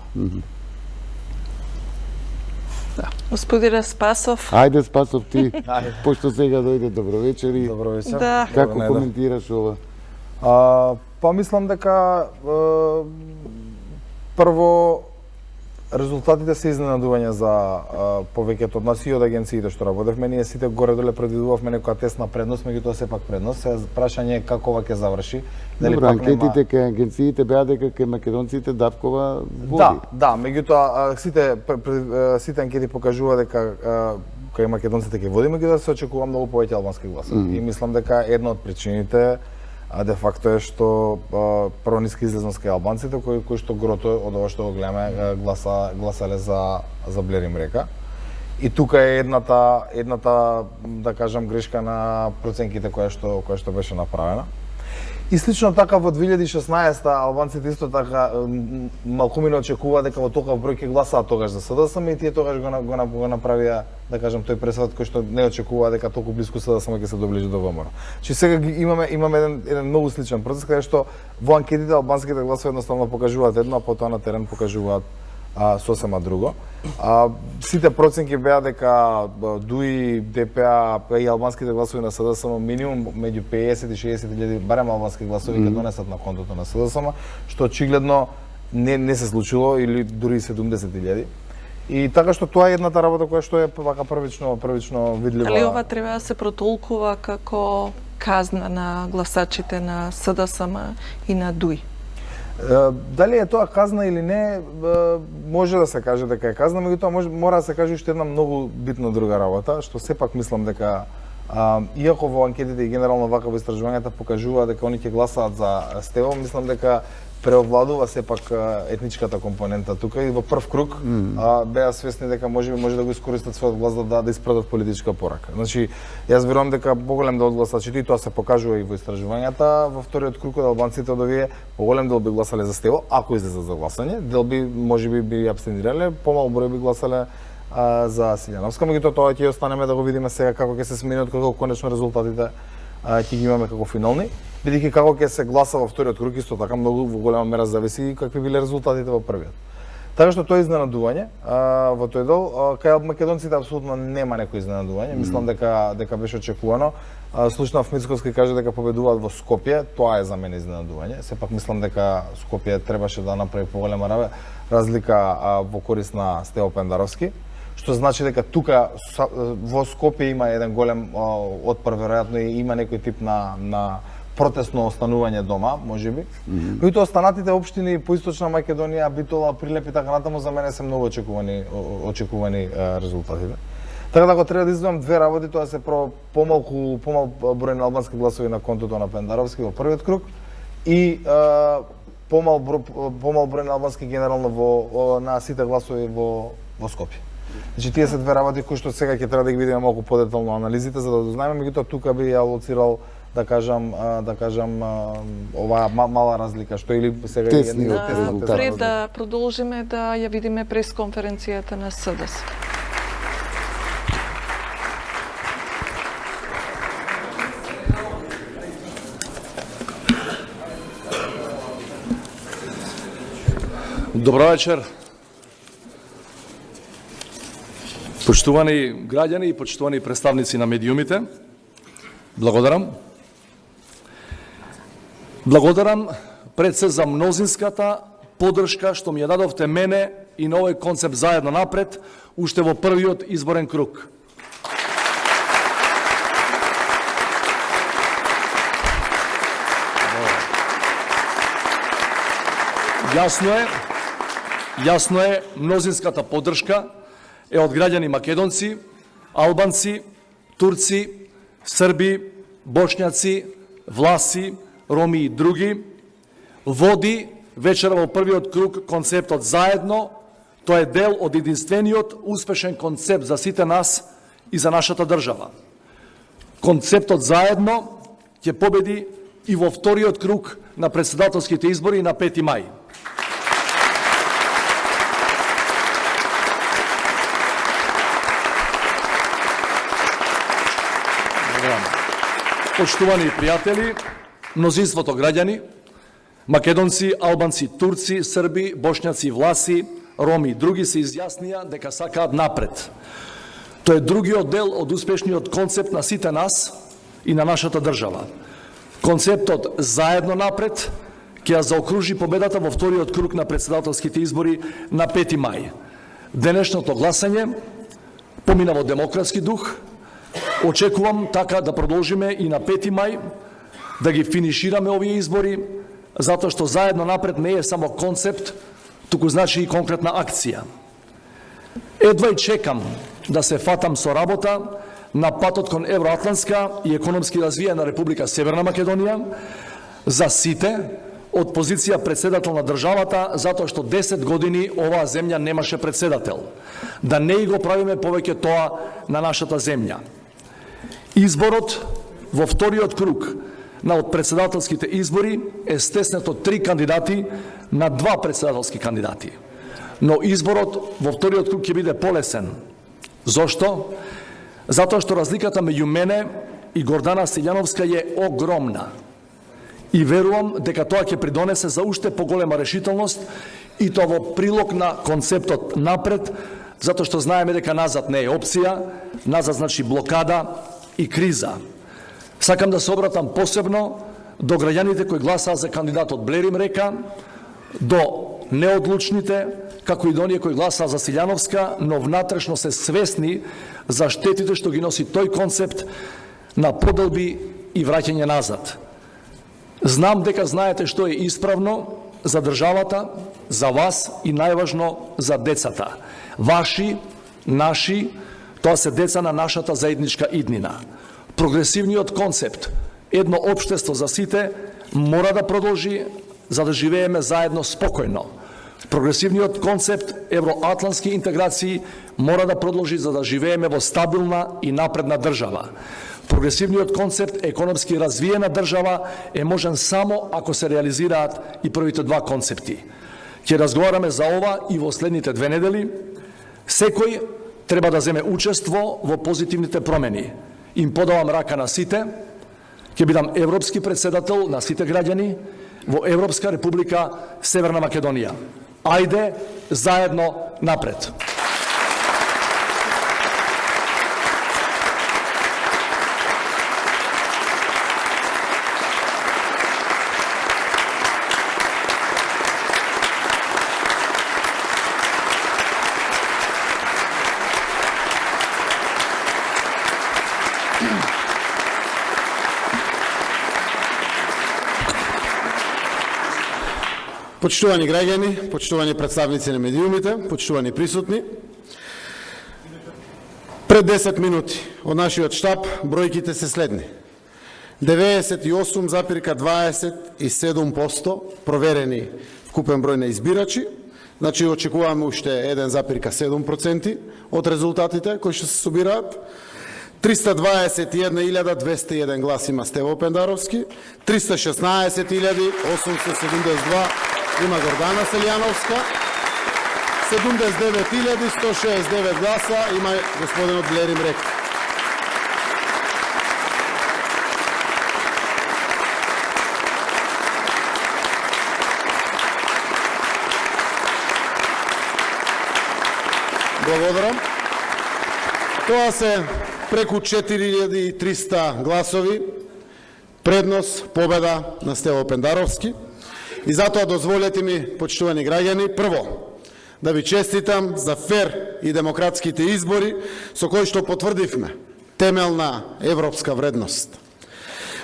Господине Спасов. Ајде Спасов ти, пошто сега дојде добро вечери. Добро вечер. Да. Како коментираш ова? Па мислам дека прво резултатите се изненадување за повеќето од нас и од агенциите што работевме. Ние сите горе-доле предвидувавме некоја тесна предност, меѓутоа сепак предност. Се прашање е како ова ќе заврши. Дали добро, анкетите кај агенциите беа дека кај македонците Давкова води. Да, меѓутоа сите анкети покажува дека кај македонците ќе води, меѓутоа се очекува многу повеќе албански гласови. И мислам дека една од причините де факто е што прво ниска излезност кај албанците кои што грото од ова што го гледаме гласале за Блерим Река. И тука е едната да кажам грешка на проценките која што беше направена. И слично така во 2016 албанците исто така малкумина очекува дека во толков број ќе гласаат тогаш за СДСМ и тие тогаш го направија, да кажам, тој пресврт кој што не очекува дека толку близко СДСМ ќе се доближи до ВМРО. Че сега имаме еден многу сличен процес каде што во анкетите албанските гласови едноставно покажуваат едно, а потоа на терен покажуваат сосема друго. Сите проценки беа дека ДУИ, ДПА и албанските гласови на СДСМ минимум меѓу 50 и 60 илјади барем албански гласови ќе донесат на контото на СДСМ, што очигледно не се случило или дури 70 илјади. И така што тоа е едната работа која што е вака првично видлива. Дали ова треба да се протолкува како казна на гласачите на СДСМ и на ДУИ? Дали е тоа казна или не, може да се каже дека е казна, меѓутоа мора да се каже уште една многу битна друга работа, што сепак мислам дека иако во анкетите и генерално вака во истражувањата покажува дека они ќе гласаат за Стево, мислам дека преовладува сепак етничката компонента тука и во прв круг беа свесни дека може да го искористат својот глас да испратат политичка порака. Значи, јас верувам дека поголем дел од гласачите, и тоа се покажува и во истражувањата, во вториот круг од албанците од овие поголем дел би гласале за Стево, ако излезат за гласање, дел можеби би абстенирале, помал број би гласале за Силјановска, меѓутоа тоа ќе останеме да го видиме сега како ќе се смени, како конечно резултатите ќе ги имаме како финални, бидејќи како ќе се гласа во вториот круг исто така многу во голема мера зависи и какви биле резултатите во првиот. Така што тоа е изненадување во тој дел, кај македонците апсолутно нема некој изненадување, мислам дека беше очекувано. Слушнав Мицковски каже дека победуваат во Скопје, тоа е за мене изненадување. Сепак мислам дека Скопје требаше да направи поголема разлика во корист на Стево Пендаровски, што значи дека тука во Скопје има еден голем отпор, веројатно и има некој тип на протестно останување дома, можеби. Кои останатите општини по Источна Македонија, Битола, Прилеп и така натаму за мене се многу очекувани резултатите. Така да го треба да издвојам две работи, тоа се помал број на албански гласови на контото на Пендаровски во првиот круг и помал број на албански генерално на сите гласови во Скопје. Значи тие се две работи кои што сега ќе треба да ги видиме малку подетално анализите за да дознаеме, меѓутоа тука би ја алоцирал да кажам оваа мала разлика што или сега Тесни е резултати. Пред да продолжиме да ја видиме пресконференцијата на СДС. Добро вечер. Почитувани граѓани и почитувани представници на медиумите, благодарам. Благодарам пред се за мнозинската поддршка што ми ја дадовте мене и на овој концепт заедно напред, уште во првиот изборен круг. Јасно е, мнозинската поддршка е од граѓани македонци, албанци, турци, срби, бошњаци, власи, роми и други. Води вечера во првиот круг концептот заедно. Тоа е дел од единствениот успешен концепт за сите нас и за нашата држава. Концептот заедно ќе победи и во вториот круг на претседателските избори на 5 мај. Почитувани пријатели, мнозинството граѓани, македонци, албанци, турци, срби, бошњаци, власи, роми и други се изјаснија дека сакаат напред. Тоа е другиот дел од успешниот концепт на сите нас и на нашата држава. Концептот заедно напред ќе ја заокружи победата во вториот круг на претседателските избори на 5 мај. Денешното гласање помина во демократски дух. Очекувам така да продолжиме и на 5 мај, да ги финишираме овие избори, затоа што заедно напред не е само концепт, туку значи и конкретна акција. Едва и чекам да се фатам со работа на патот кон евроатлантска и економски развиена Република Северна Македонија за сите од позиција председател на државата, затоа што 10 години оваа земја немаше председател. Да не и го правиме повеќе тоа на нашата земја. Изборот во вториот круг на од председателските избори е стеснет од 3 кандидати на 2 председателски кандидати. Но изборот во вториот круг ќе биде полесен. Зошто? Затоа што разликата меѓу мене и Гордана Силјановска е огромна. И верувам дека тоа ќе придонесе за уште поголема решителност и тоа во прилог на концептот напред, затоа што знаеме дека назад не е опција, назад значи блокада и криза. Сакам да се обратам посебно до граѓаните кои гласаа за кандидатот Блерим Река, до неодлучните, како и до оние кои гласаа за Силјановска, но внатрешно се свесни за штетите што ги носи тој концепт на поделби и враќање назад. Знам дека знаете што е исправно за државата, за вас и најважно за децата. Ваши, наши, тоа се деца на нашата заедничка иднина. Прогресивниот концепт, едно општество за сите, мора да продолжи за да живееме заедно спокојно. Прогресивниот концепт евроатлантски интеграции мора да продолжи за да живееме во стабилна и напредна држава. Прогресивниот концепт економски развиена држава е можен само ако се реализираат и првите 2 концепти. Ќе разговараме за ова и во следните 2 недели. Секој треба да земе учество во позитивните промени. Им подавам рака на сите. Ќе бидам европски председател на сите граѓани во Европска република Северна Македонија. Ајде, заедно напред! Почитувани граѓани, почитувани представници на медиумите, почитувани присутни, пред 10 минути од нашиот штаб бројките се следни. 98,27% проверени вкупен број на избирачи, Значи, очекуваме уште 1,7% од резултатите кои што се собираат. 321.201 глас има Стево Пендаровски, 316.872 има Гордана Селјановска, 79.169 гласа има господинот Блерим Рек. Благодарам. Тоа се преку 4300 гласови, преднос, победа на Стево Пендаровски. И затоа дозволете ми, почитувани граѓани, прво, да ви честитам за фер и демократските избори со кои што потврдивме темелна европска вредност.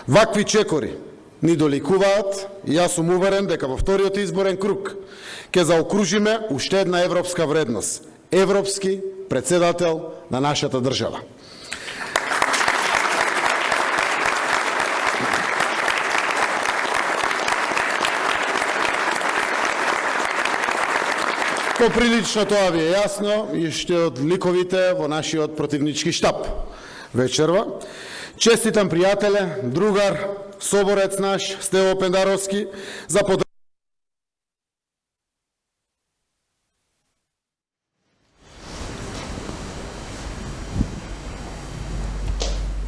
Вакви чекори ни доликуваат и јас сум уверен дека во вториот изборен круг ќе заокружиме уште една европска вредност. Европски председател на нашата држава. Поприлично тоа ви е јасно и ще од ликовите во нашиот противнички штаб вечерва. Честитам пријателе, другар, соборец наш Стево Пендаровски за поддршка.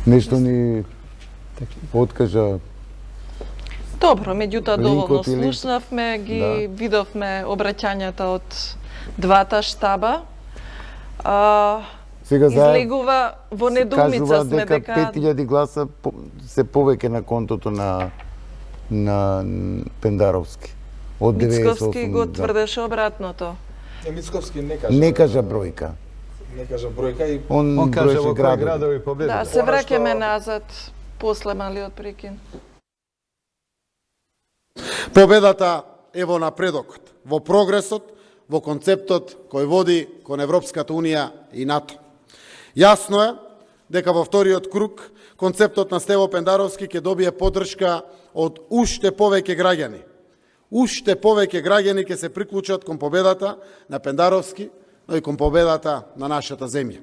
Нешто ни откажа. Добро, меѓутоа доволно линкот или- слушнавме, ги Да. видовме обраќањата од двата штаба. Сега Излегува во недоумица кажува сме дека дека 5000 гласа се повеќе на контото на Пендаровски. Од 98. Мицковски го да. тврдеше обратното. Мицковски не кажа. Не кажа бројка. Не кажа бројка и Он каже во броеше кои градови. градови победи. Да, се Она враќаме што- назад после малиот прекин. Победата е во напредокот, во прогресот, во концептот кој води кон Европската Унија и НАТО. Јасно е дека во вториот круг концептот на Стево Пендаровски ќе добие поддршка од уште повеќе граѓани. Уште повеќе граѓани ќе се приклучат кон победата на Пендаровски, но и кон победата на нашата земја.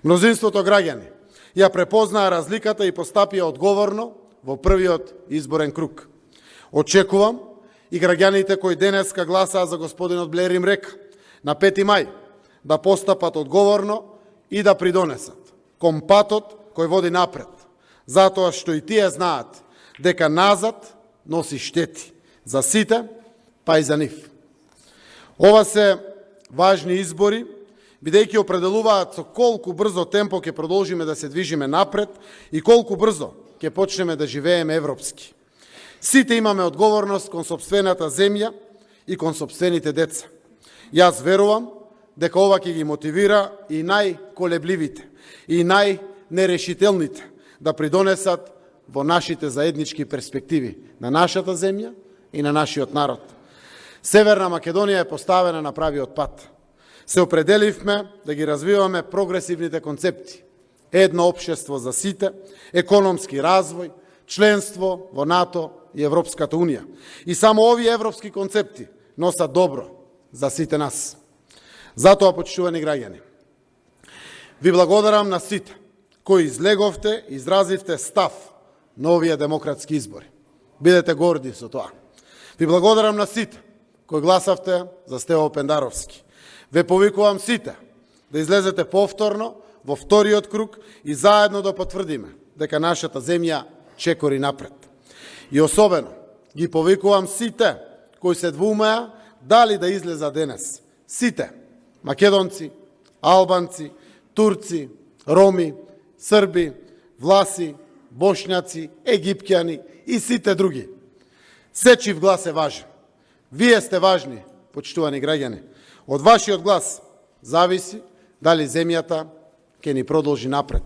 Мнозинството граѓани ја препознаа разликата и постапија одговорно во првиот изборен круг. Очекувам и граѓаните кои денеска гласаа за господинот Блерим Рек на 5 мај да постапат одговорно и да придонесат кон патот кој води напред, затоа што и тие знаат дека назад носи штети за сите, па и за нив. Ова се важни избори, бидејќи определуваат со колку брзо темпо ќе продолжиме да се движиме напред и колку брзо ќе почнеме да живееме европски. Сите имаме одговорност кон сопствената земја и кон сопствените деца. Јас верувам дека ова ќе ги мотивира и најколебливите, и најнерешителните да придонесат во нашите заеднички перспективи на нашата земја и на нашиот народ. Северна Македонија е поставена на правиот пат. Се определивме да ги развиваме прогресивните концепти. Едно општество за сите, економски развој, членство во НАТО и Европската Унија. И само овие европски концепти носат добро за сите нас. Затоа, почитувани граѓани, ви благодарам на сите кои излеговте, изразивте став на овие демократски избори. Бидете горди со тоа. Ви благодарам на сите кои гласавте за Стево Пендаровски. Ве повикувам сите да излезете повторно во вториот круг и заедно да потврдиме дека нашата земја чекори напред. И особено ги повикувам сите кои се двумеа дали да излеза денес. Сите македонци, албанци, турци, роми, срби, власи, бошњаци, египќани и сите други. Сечив глас е важен. Вие сте важни, почитувани граѓани. Од вашиот глас зависи дали земјата ќе ни продолжи напред.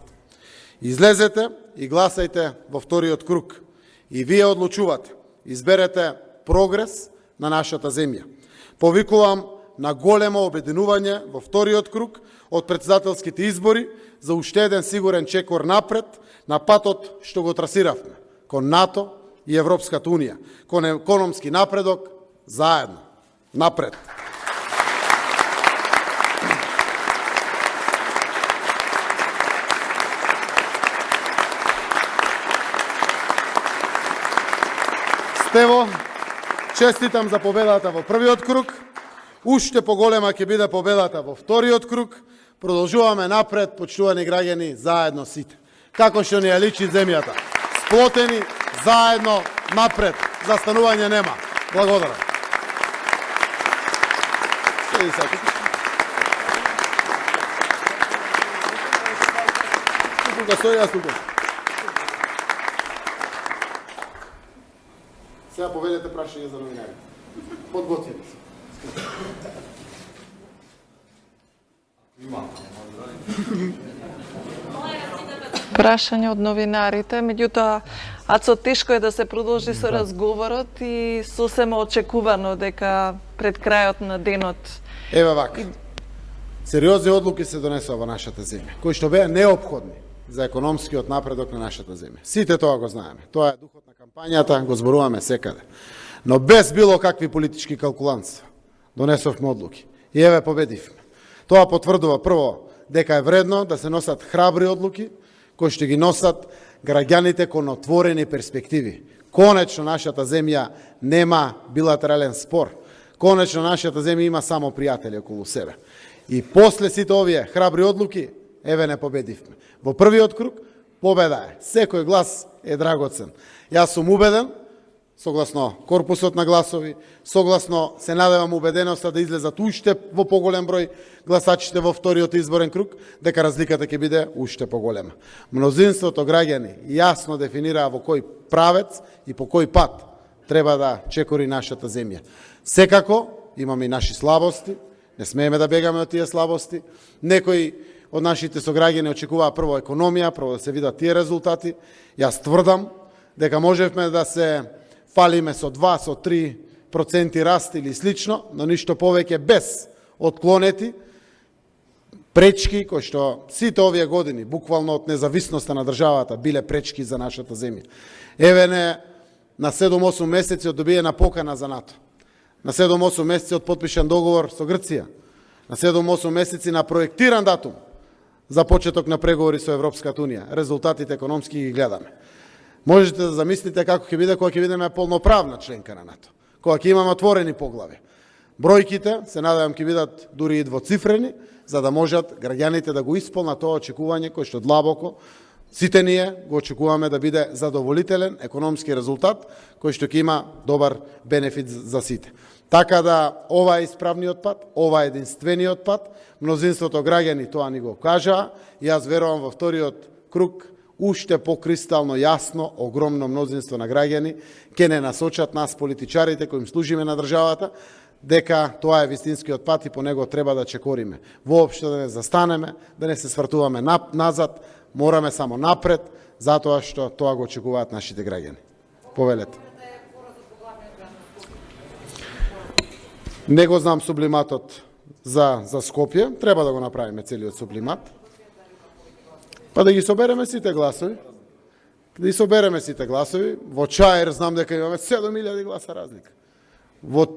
Излезете и гласајте во вториот круг. И вие одлучувате, изберете прогрес на нашата земја. Повикувам на големо обединување во вториот круг од председателските избори за уште еден сигурен чекор напред на патот што го трасиравме кон НАТО и Европската Унија, кон економски напредок заедно. Напред. Стево, честитам за победата во првиот круг. Уште поголема ќе биде победата во вториот круг. Продолжуваме напред, почитувани граѓани, заедно сите. Како што ни ја личи земјата. Сплотени, заедно, напред. Застанување нема. Благодарам. Тука стои, јас тука. Сега поведете прашање за новинарите. Подгответе се. Прашање од новинарите, меѓутоа, Ацо, тешко е да се продолжи со разговорот и сосема очекувано дека пред крајот на денот... Еве вака. Сериозни одлуки се донесува во нашата земја, кои што беа неопходни за економскиот напредок на нашата земја. Сите тоа го знаеме. Тоа е духот на кампањата, го зборуваме секаде. Но без било какви политички калкуланства донесовме одлуки. И еве победивме. Тоа потврдува прво дека е вредно да се носат храбри одлуки, кои што ги носат граѓаните кон отворени перспективи. Конечно нашата земја нема билатерален спор. Конечно нашата земја има само пријатели околу себе. И после сите овие храбри одлуки, еве не победивме. Во првиот круг победа е. Секој глас е драгоцен. Јас сум убеден, согласно корпусот на гласови, согласно се надевам убеденоста да излезат уште во поголем број гласачите во вториот изборен круг, дека разликата ќе биде уште поголема. Мнозинството граѓани јасно дефинираа во кој правец и по кој пат треба да чекори нашата земја. Секако имаме и наши слабости, не смееме да бегаме од тие слабости. Некои од нашите сограѓани очекуваа прво економија, прво да се видат тие резултати. Јас тврдам дека можевме да се фалиме со 2, со 3% раст или слично, но ништо повеќе без отклонети пречки, кои што сите овие години, буквално од независноста на државата, биле пречки за нашата земја. Еве не на 7-8 месеци од добиена покана за НАТО. На 7-8 месеци од потпишан договор со Грција. На 7-8 месеци на проектиран датум за почеток на преговори со Европската Унија. Резултатите економски ги гледаме. Можете да замислите како ќе биде кога ќе бидеме полноправна членка на НАТО, кога ќе имаме отворени поглави. Бројките, се надевам, ќе бидат дури и двоцифрени, за да можат граѓаните да го исполнат тоа очекување кој што длабоко сите ние го очекуваме да биде задоволителен економски резултат, кој што ќе има добар бенефит за сите. Така да ова е исправниот пат, ова е единствениот пат, мнозинството граѓани тоа ни го кажаа и јас верувам во вториот круг уште покристално јасно, огромно мнозинство на граѓани ќе не насочат нас политичарите кои им служиме на државата, дека тоа е вистинскиот пат и по него треба да чекориме. Воопшто да не застанеме, да не се свртуваме назад, мораме само напред, затоа што тоа го очекуваат нашите граѓани. Повелете. Не го знам сублиматот за Скопје, треба да го направиме целиот сублимат. Па да ги собереме сите гласови. Да ги собереме сите гласови. Во Чаир знам дека имаме 7000 гласа разлика. Во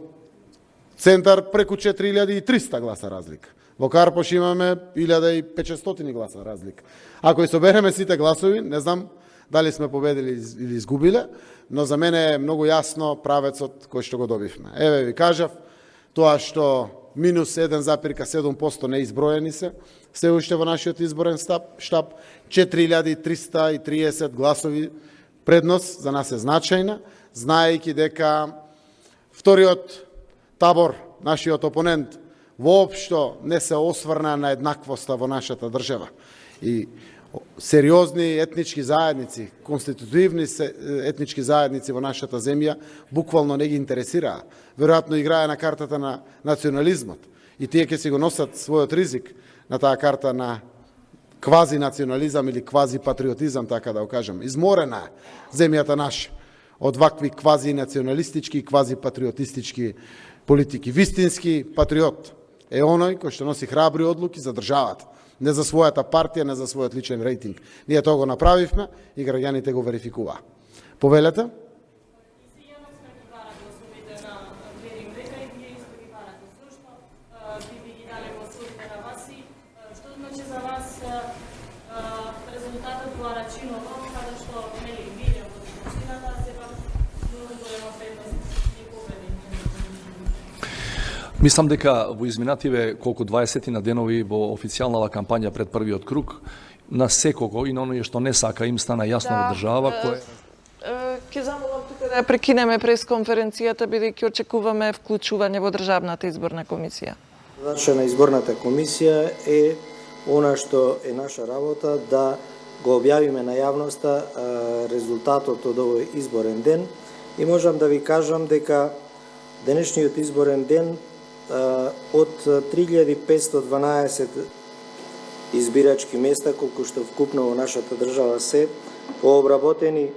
Центар преку 4300 гласа разлика. Во Карпош имаме 1500 гласа разлика. Ако ги собереме сите гласови, не знам дали сме победили или изгубиле, но за мене е многу јасно правецот кој што го добивме. Еве ви кажав, тоа што минус 1,7% неизброени се уште во нашиот изборен штаб, 4330 гласови предност за нас е значајна, знаејќи дека вториот табор, нашиот опонент, воопшто не се осврна на еднаквоста во нашата држава. И сериозни етнички заедници, конститутивни етнички заедници во нашата земја, буквално не ги интересираа. Веројатно играе на картата на национализмот. И тие ќе си го носат својот ризик на таа карта на квази национализам или квази патриотизам, така да го кажам. Изморена е земјата наша од вакви квази националистички и квази патриотистички политики. Вистински патриот е оној кој што носи храбри одлуки за државата. Не за својата партија, не за својот личен рейтинг. Ние тоа го направивме и граѓаните го верификуваа. Повелете? Мислам дека во изминативе колку 20 на денови во официјалната кампања пред првиот круг, на секого и на оние што не сака им стана јасно во држава кој Ќе замолам тука да ја прекинеме пресконференцијата, бидејќи очекуваме вклучување во Државната изборна комисија. Задача на изборната комисија е она што е наша работа да го објавиме на јавноста резултатот од овој изборен ден и можам да ви кажам дека денешниот изборен ден од 3512 избирачки места, колку што вкупно во нашата држава се, пообработени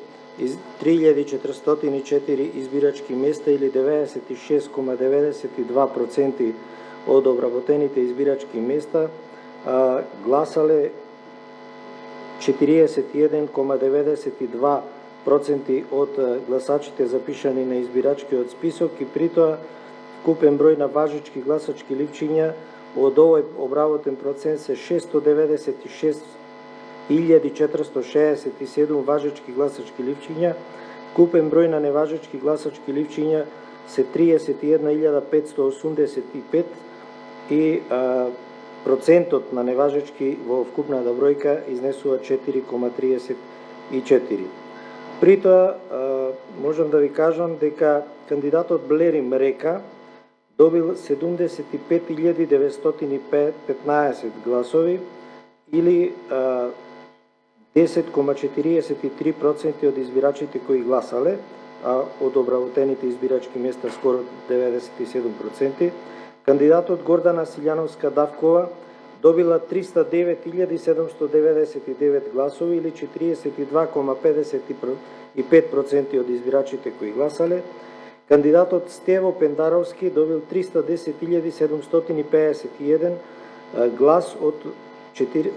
3404 избирачки места или 96,92% од обработените избирачки места, гласале 41,92% од гласачите запишани на избирачкиот список и при тоа вкупен број на важечки гласачки ливчиња од овој обработен процент се 696.467 важечки гласачки ливчиња, вкупен број на неважечки гласачки ливчиња се 31.585 и процентот на неважечки во вкупната бројка изнесува 4,34. При тоа можам да ви кажам дека кандидатот Блери Мрека добил 75.915 гласови или 10,43% од избирачите кои гласале, а од обработените избирачки места скоро 97%. Кандидатот Гордана Силјановска Давкова добила 309.799 гласови или 42,55% од избирачите кои гласале. Кандидатот Стево Пендаровски добил 310.751 глас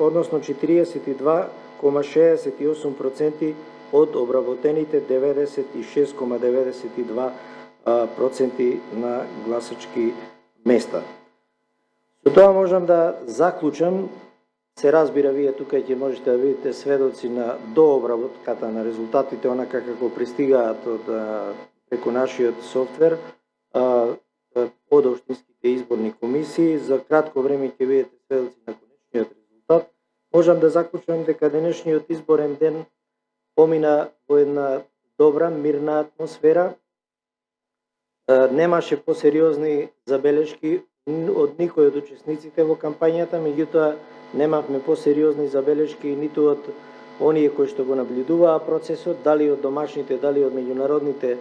односно 42,68% од обработените 96,92% на гласачки места. Со тоа можам да заклучам, се разбира, вие тука ќе можете да видите сведоци на дообработката на резултатите, онака како пристигаат од преку нашиот софтвер од општинските изборни комисии. За кратко време ќе видите сведоци на конечниот резултат. Можам да заклучам дека денешниот изборен ден помина во една добра, мирна атмосфера. Немаше посериозни забелешки од никој од учесниците во кампањата, меѓутоа немавме посериозни забелешки ниту од оние кои што го наблюдуваа процесот, дали од домашните, дали од меѓународните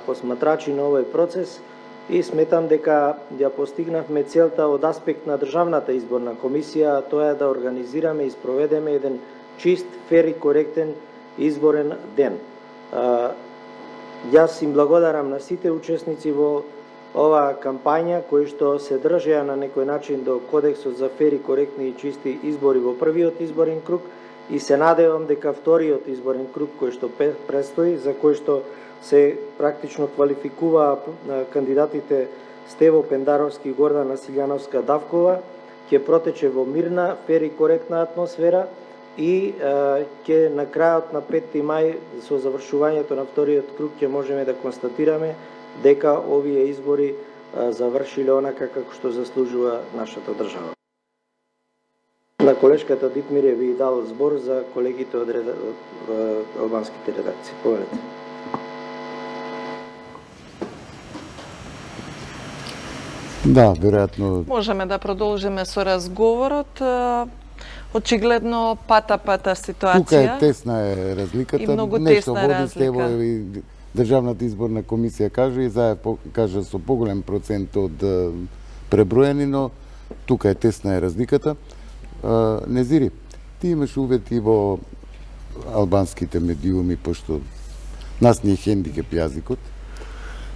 посматрачи на овој процес, и сметам дека ја постигнавме целта од аспект на Државната изборна комисија, тоа е да организираме и спроведеме еден чист, фер и коректен изборен ден. Јас им благодарам на сите учесници во оваа кампања кои што се држеа на некој начин до кодексот за фер и коректни и чисти избори во првиот изборен круг и се надевам дека вториот изборен круг кој што предстои, за кој што се практично квалификуваа кандидатите Стево Пендаровски и Гордана Силјановска Давкова, ќе протече во мирна, фер и коректна атмосфера и ќе на крајот на 5. мај со завршувањето на вториот круг ќе можеме да констатираме дека овие избори завршиле онака како што заслужува нашата држава. На колешката Дитмир би дал збор за колегите од албанските редакции. Повелете. Да, веројатно. Можеме да продолжиме со разговорот. Очигледно пата ситуација. Тука е тесна е разликата. И многу Нешто тесна води разлика. Стево и Државната изборна комисија кажа и кажа со поголем процент од преброени, но тука е тесна е разликата. Незири, ти имаш увети во албанските медиуми, пошто нас ни е хендикеп јазикот.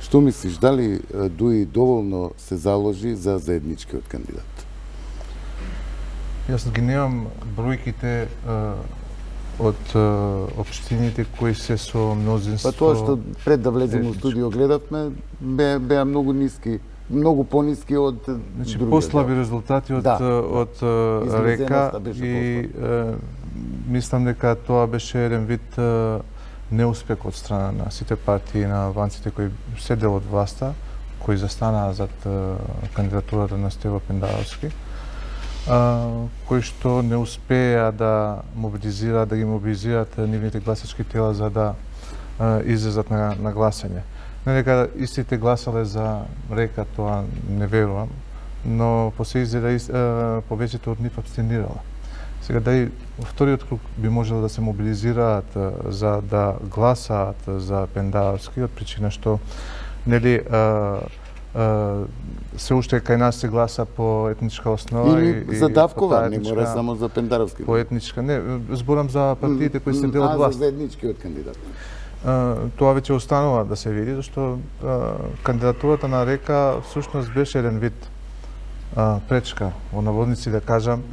Што мислиш, дали Дуи доволно се заложи за заедничкиот кандидат? Јас ги немам бројките од општините кои се со мнозинство. Па тоа што пред да влеземе во студио гледавме, беа многу ниски, многу пониски од Значи, други. послаби резултати од Река и мислам дека тоа беше еден вид неуспех од страна на сите партии на албанците кои се дел од власта, кои застанаа зад кандидатурата на Стево Пендаровски, кои што не успеа да ги мобилизираат нивните гласачки тела за да излезат на гласање. Не дека истите гласале за Река, тоа не верувам, но по се изгледа повеќето од нив абстенирала. Сега дали во вториот круг би можело да се мобилизираат за да гласаат за Пендаровски, од причина што нели се уште кај нас се гласа по етничка основа и за Давкова, не мора само за Пендаровски. По етничка, не, зборам за партиите кои се дел од власт. За заедничкиот кандидат. Тоа веќе останува да се види, зашто кандидатурата на Река всушност беше еден вид пречка, во наводници да кажам,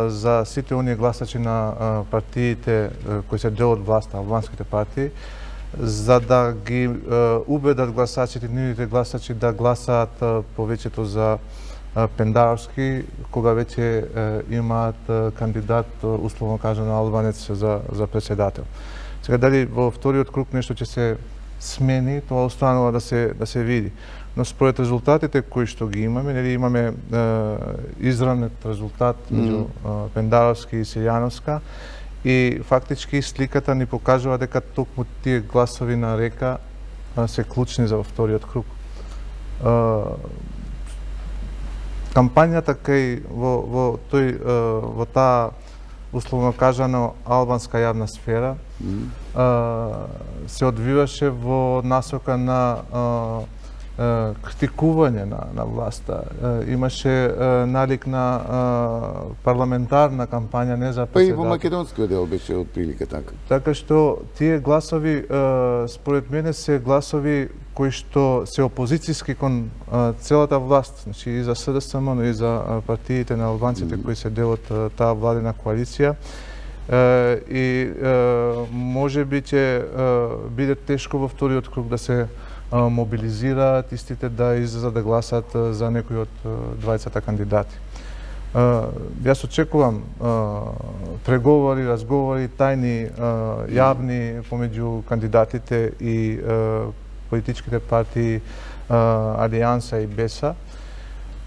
за сите оние гласачи на партиите кои се дел од власта, албанските партии, за да ги убедат гласачите, нивните гласачи да гласаат повеќето за Пендаровски, кога веќе имаат кандидат, условно кажано, албанец за председател. Сега дали во вториот круг нешто ќе се смени, тоа останува да се види. Но според резултатите кои што ги имаме, нели имаме изравнет резултат меѓу Пендаровски и Силјановска, и фактички сликата ни покажува дека токму тие гласови на Река се клучни за вториот круг. Кампањата кај во таа условно кажано албанска јавна сфера се одвиваше во насока на критикување на власта. Имаше налик на парламентарна кампања, не за председател. Па и во македонскиот дел беше од прилика така. Така што тие гласови, според мене, се гласови кои што се опозицијски кон целата власт, значи и за СДСМ, но и за партиите на албанците кои се дел од таа владина коалиција. И може би ќе биде тешко во вториот круг да се мобилизираат истите да излезат да гласат за некој од двајцата кандидати. Јас очекувам преговори, разговори, тајни, јавни помеѓу кандидатите и политичките партии Алијанса и БЕСА.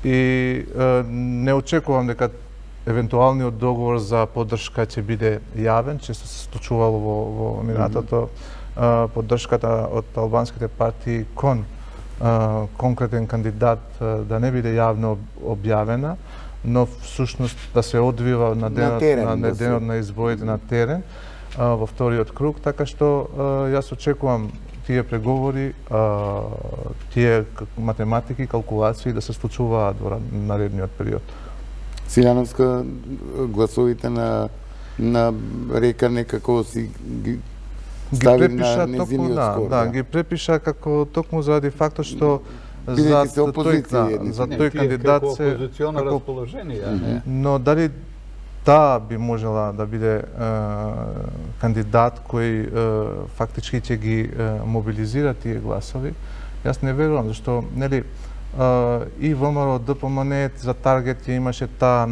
И не очекувам дека евентуалниот договор за поддршка ќе биде јавен, често се случувало во минатото, поддршката од албанските партии кон конкретен кандидат да не биде јавно објавена, но всушност да се одвива на денот на изборите на терен во вториот круг, така што јас очекувам тие преговори, тие математики, калкулации да се случуваат во наредниот период. Силјановска, гласовите на Река некако си ги стави на незиниот скор. Да, ги препиша како токму заради фактот што за тој кандидат се опозиционно расположение. Но дали таа би можела да биде кандидат кој фактички ќе ги мобилизира тие гласови, јас не верувам, зашто нели и ВМРО ДПМН за таргет ја имаше таа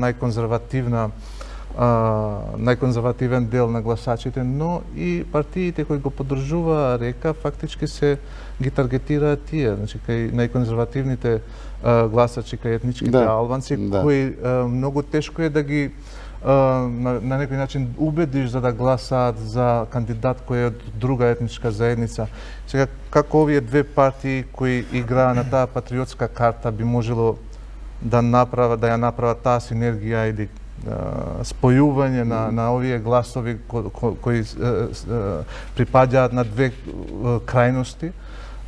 најконзервативен дел на гласачите, но и партиите кои го поддржуваа Река фактички се ги таргетираат тие, значи кај најконзервативните гласачи, кај етничките албанци, кои многу тешко е да ги на некој начин убедиш за да гласаат за кандидат кој е од друга етничка заедница. Сега, како овие две партии кои играат на таа патриотска карта би можело да ја направат таа синергија или спојување на овие гласови кои припаѓаат на две крајности.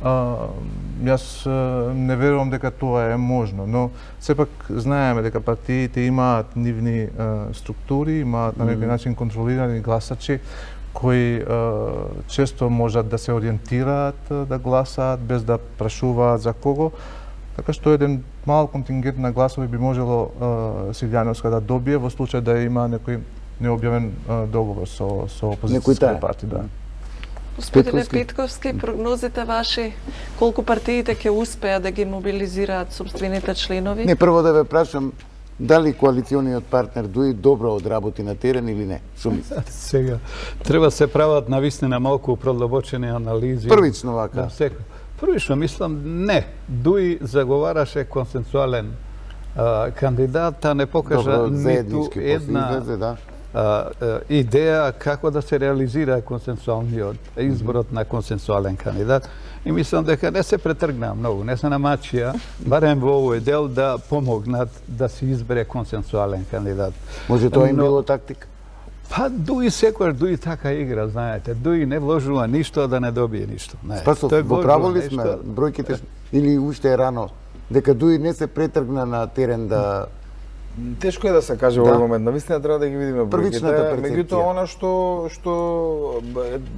Јас не верувам дека тоа е можно, но сепак знаеме дека партиите имаат нивни структури, имаат на некој начин контролирани гласачи кои често можат да се ориентираат да гласаат без да прашуваат за кого. Така што еден мал контингент на гласови би можело Силјановска да добие во случај да има некој необјавен договор со опозицијските партии. Господине Питковски, прогнозите ваши, колку партиите ќе успеат да ги мобилизираат собствените членови? Не, прво да ве прашам, дали коалициониот партнер Дуи добро одработи на терен или не? Што мислите? Сега, треба се прават навистина малку продлабочени анализи. Првично вака. Првично мислам, не. Дуи заговараше консенсуален кандидат, а не покажа ниту една идеја како да се реализира консенсуалниот изборот на консенсуален кандидат. И мислам дека не се претргнаа многу, не се намачија, барем во овој дел да помогнат да се избере консенсуален кандидат. Може тоа им било тактика? Па Дуи секојаш Дуи така игра, знаете. Дуи не вложува ништо да не добие ништо. Спасов, во право ли сме бројките или уште е рано? Дека Дуи не се претргна на терен да... Тешко е да се каже во овој момент, навистина треба да ги видиме бројките. Меѓутоа, она што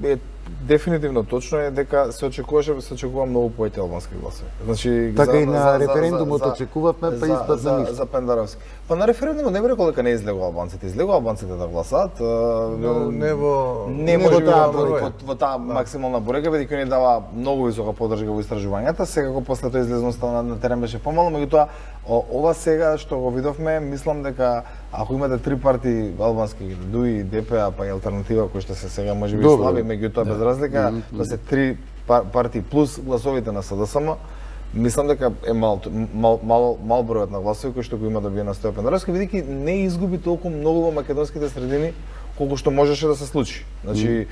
е дефинитивно точно е дека се очекува многу повеќе албански гласови. Значи, така и на референдумот очекувавме, па испадна ништо. За Пендаровски. Па на референдумот не би рекол дека не излегува албанците. Излегува албанците да гласаат. Не може во таа максимална бројка, бидејќи ни дава многу висока поддршка во истражувањата. Секако после тоа излезноста на терен беше помало, меѓутоа ова сега што го видовме, мислам дека ако имате три партии албански, Дуи, ДПА па и алтернатива кои што се сега можеби слаби, меѓутоа без разлика, да се три партии плюс гласовите на СДСМ, мислам дека е мал бројот на гласови кои што го има да бие на Стојан Пендаровски, бидејќи не изгуби толку многу во македонските средини колку што можеше да се случи. Значи,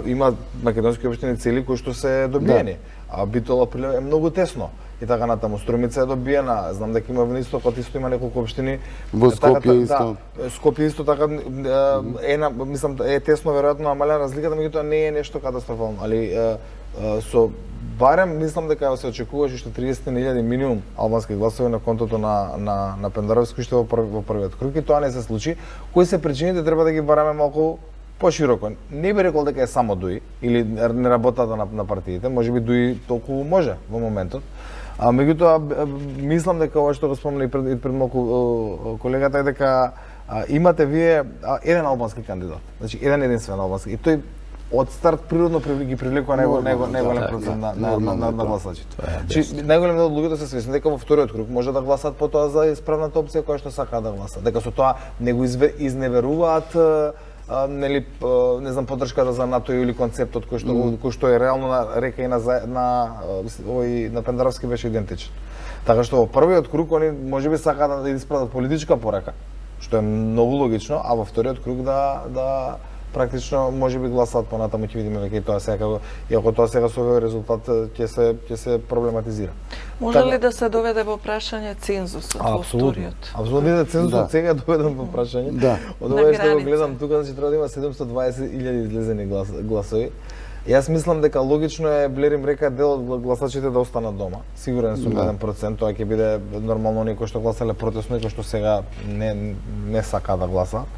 има македонски општини цели кои што се добиени, а Битола е многу тесно. И така натаму, Струмица е добиена, знам дека има во Истокот исто има неколку општини. Во Скопје исто. Скопје исто така мислам е тесно веројатно намалена разликата, меѓутоа не е нешто катастрофално, али со барем мислам дека се очекуваше уште 30.000 минимум албански гласови на контото на Пендаровски уште во првиот круг и тоа не се случи. Кои се причините треба да ги бараме малку пошироко. Не би рекол дека е само Дуи или не работата на партиите, можеби Дуи толку може во моментот. Меѓутоа, мислам дека ова што го спомна и пред малку колегата е дека имате вие еден албански кандидат. Значи, единствен албански. И тој од старт природно ги привлекува најголем процент на гласачите. Значи, најголем дел од луѓето се свесни дека во вториот круг може да гласат потоа за исправната опција која што сакаат да гласат. Дека со тоа не го изневеруваат нели не знам поддршката за НАТО или концептот кој што е реално река и на Пендаровски беше идентичен. Така што во првиот круг они можеби сакаат да испратат политичка порака, што е многу логично, а во вториот круг да практично можеби гласаат понатаму, ќе видиме веќе и тоа сега, и ако тоа сега со овој резултат ќе се проблематизира. Може ли да се доведе во прашање цензусот во вториот? Апсолутно, цензусот сега е доведен во прашање. Од ова што го гледам тука, значи треба да има 720.000 излезени гласови. Јас мислам дека логично е, Блерим река, дел од гласачите да останат дома. Сигурен сум 1%, тоа ќе биде нормално оние кои што гласале протестно и кои што сега не сака да гласаат.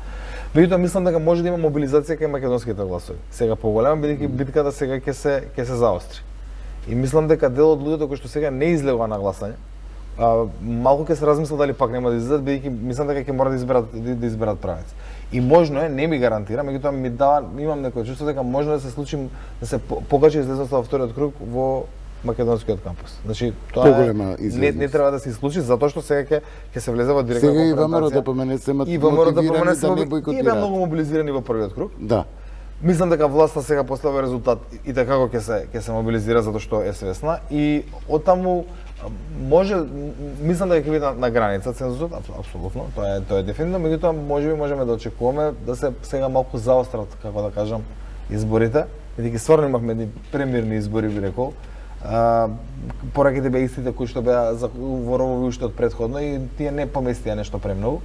Меѓутоа мислам дека може да има мобилизација кај македонските гласови. Сега поголема, бидејќи битката сега ќе се заостри. И мислам дека дел од луѓето кои што сега не излегува на гласање, малку ќе се размислат дали пак нема да излезат, бидејќи мислам дека ќе мора да изберат правец. И можно е, не ми гарантира, меѓутоа имам некој чувство дека можно да се случи да се покачи излезноста во вториот круг во македонскиот кампус. Значи тоа не треба да се случи затоа што сега ќе се влезе во директна конфронтација. Сега и ВМРО да помене се мотивирани да не бойкотираат. И беа многу мобилизирани во првиот круг. Да. Мислам дека власта сега после овој резултат и како ќе се мобилизира затоа што е свесна и оттаму може, мислам дека ќе биде на граница цензусот, апсолутно, тоа е дефинитивно, меѓутоа можеме да очекуваме да се сега малку заострат, како да кажам, изборите, бидејќи стварно имавме едни премирни избори, би рекол. Пораките беа истите кои што беа заворовови уште од претходно и тие не поместија нешто премногу.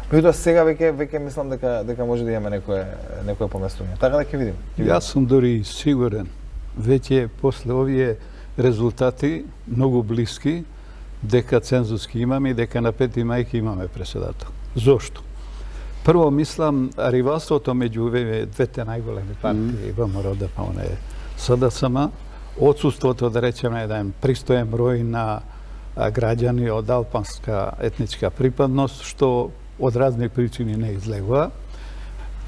Меѓутоа сега веќе мислам дека може да имаме некое поместување. Така да ќе видиме. Јас сум дури сигурен, веќе после овие резултати многу блиски дека цензуски имаме и дека на 5 мај ќе имаме преседател. Зошто? Прво мислам ривалството меѓу двете најголеми партии ВМРО ДПМН и СДСМ, отсуството да речеме еден пристоен број на граѓани од албанска етничка припадност што од разни причини не излегува.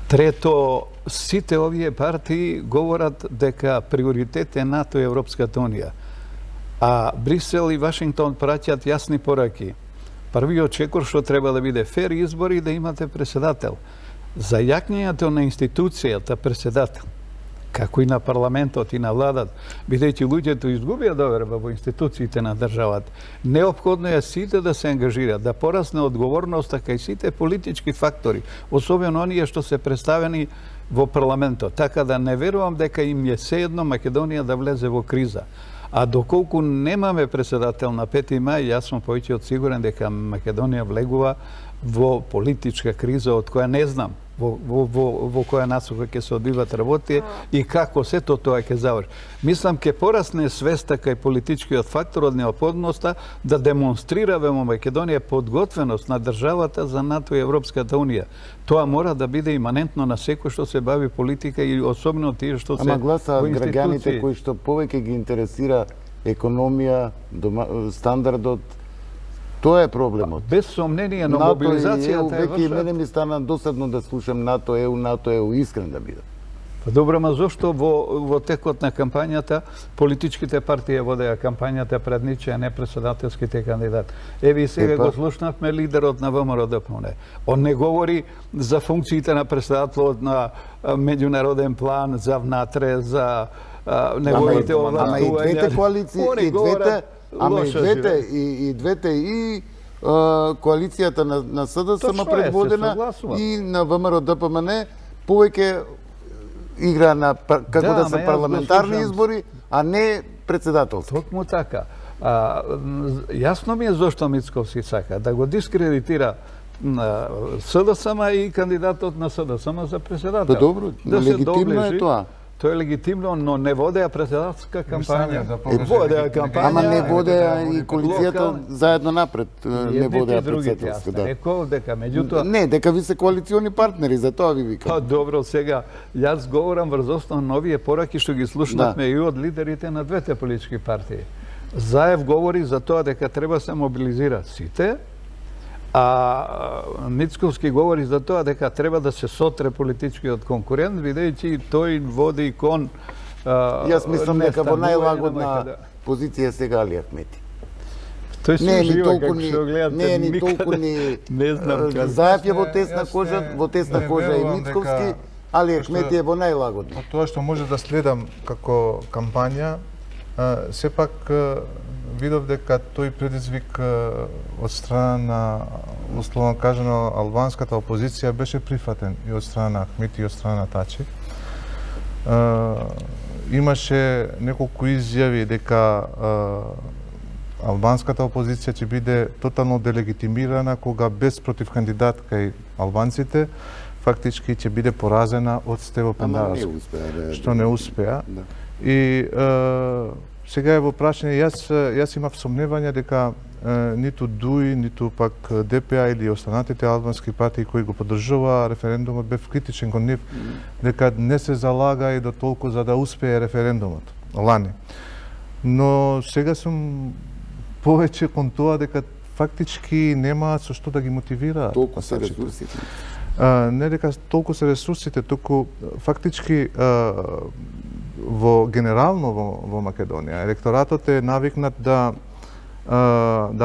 Трето, сите овие партии говорат дека приоритет е НАТО и Европската Унија. А Брисел и Вашингтон праќат јасни пораки. Првиот чекор што треба да биде фер избори и да имате преседател. За јакнењето на институцијата преседател како и на парламентот и на владат, бидејќи луѓето изгубија доверба во институциите на државата. Неопходно е сите да се ангажираат, да порасне одговорноста кај сите политички фактори, особено оние што се представени во парламентот. Така да не верувам дека им е сеедно Македонија да влезе во криза. А доколку немаме председател на 5 мај, јас сум повеќе од сигурен дека Македонија влегува во политичка криза од која не знам во која насока ќе се одвиват работи и како сето тоа ќе заврши. Мислам ќе порасне свеста кај политичкиот фактор од неопходноста да демонстрираме во Македонија подготвеност на државата за НАТО и Европската унија. Тоа мора да биде иманентно на секој што се бави политика и особено тие што се Ама гласаат во институции. граѓаните кои што повеќе ги интересира економија, стандардот. Тоа е проблемот. Без сомнение, но НАТО мобилизацијата е веќе и мене ми стана досадно да слушам НАТО, ЕУ, искрен да бидам. Па добро, ма зошто во текот на кампањата политичките партии водеа кампањата пред ничија, не председателските кандидати. Еве и сега го слушнавме лидерот на ВМРО-ДПМНЕ. Он не говори за функциите на председателот на меѓународен план, за внатре, за неговите овластувања. Ама и двете коалиции, и двете и коалицијата на СДСМ предводена и на ВМРО-ДПМНЕ повеќе игра на како да се парламентарни избори, а не председателство. Токму така. Јасно ми е зошто Мицковски сака да го дискредитира СДСМ и кандидатот на СДСМ за председател. Добро, легитимно е тоа. Тоа е легитимно, но не водеа председателска кампања. Водеа кампања. Ама не водеа и коалицијата заедно напред. Не водеа председателска. Да. Реков дека меѓутоа... Не, дека ви се коалициони партнери, за тоа ви викам. Па добро, сега, јас говорам врз основа на овие пораки што ги слушнавме и од лидерите на двете политички партии. Заев говори за тоа дека треба се мобилизираат сите, а Мицковски говори за тоа дека треба да се сотре политичкиот конкурент, бидејќи тој води кон... Јас мислам дека во најлагодна позиција сега Али Ахмети. Тој се ужива како што гледате. Не е ни толку ни... Не знам. Заев е во тесна кожа и Мицковски, Али Ахмети е во најлагодна. Тоа што може да следам како кампања, сепак видов дека тој предизвик од страна на, условно кажано, албанската опозиција беше прифатен и од страна на Ахмети и од страна на Тачи. Имаше неколку изјави дека албанската опозиција ќе биде тотално делегитимирана кога без против кандидат кај албанците фактички ќе биде поразена од Стево Пендаровски, што не успеа. И сега е во прашање, јас имав сомневање дека ниту ДУИ, ниту пак ДПА или останатите албански партии кои го поддржуваа референдумот, бев критичен кон нив, дека не се залага и до толку за да успее референдумот лани. Но сега сум повеќе кон тоа дека фактички нема со што да ги мотивираат. Толку се ресурсите. Не дека толку се ресурсите, туку фактички генерално во Македонија електоратот е навикнат да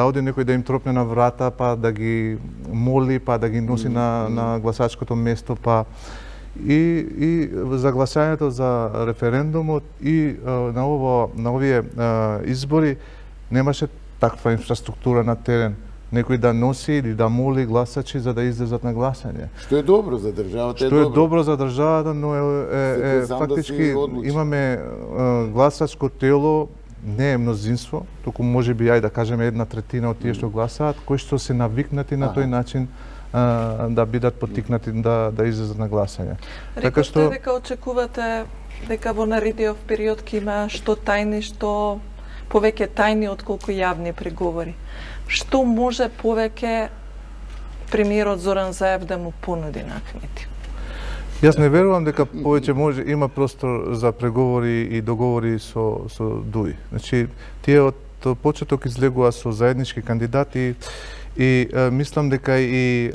оди некој да им тропне на врата, па да ги моли, па да ги носи на гласачкото место, па и за гласањето за референдумот и на овие избори немаше таква инфраструктура на терен. Некој да носи или да моли гласачи за да излезат на гласање. Што е добро за државата, Што е добро за државата, но фактички имаме гласачко тело, не е мнозинство, туку може би да кажеме 1/3 од тие што гласаат, кои што се навикнати на тој начин да бидат поттикнати да излезат на гласање. Така што дека очекувате дека во наредниот период ќе има што тајни, што повеќе тајни отколку јавни преговори. Што може повеќе премиерот Зоран Заев да му понуди на Ахмети? Јас не верувам дека повеќе има простор за преговори и договори со ДУИ. Значи, тие од почеток излегува со заеднички кандидати и мислам дека и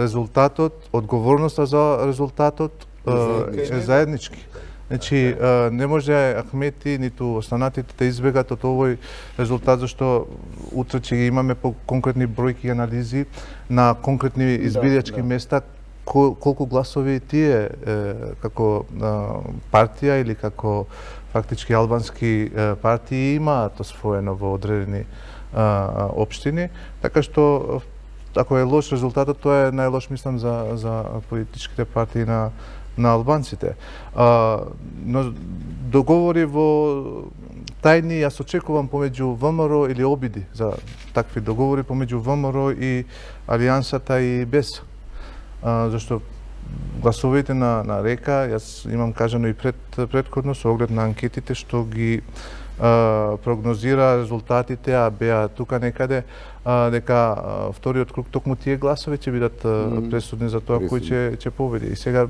резултатот, одговорноста за резултатот е заеднички. Значи, не може Ахмети, ниту останатите да избегат од овој резултат, зашто утре ќе ги имаме по конкретни бројки и анализи на конкретни избирачки места, колку гласови тие како партија или како фактички албански партии имаат освоено во одредени општини, така што ако е лош резултатот, тоа е најлош, мислам, за политичките партии на албанците. Но договори во тајни, јас очекувам помеѓу ВМРО или обиди за такви договори помеѓу ВМРО и Алијансата и БЕС. Зашто гласовите на Река, јас имам кажано и предходно со оглед на анкетите што ги прогнозира резултатите, а беа тука некаде, дека вториот круг токму тие гласови ќе бидат пресудни за тоа кој ќе победи. И сега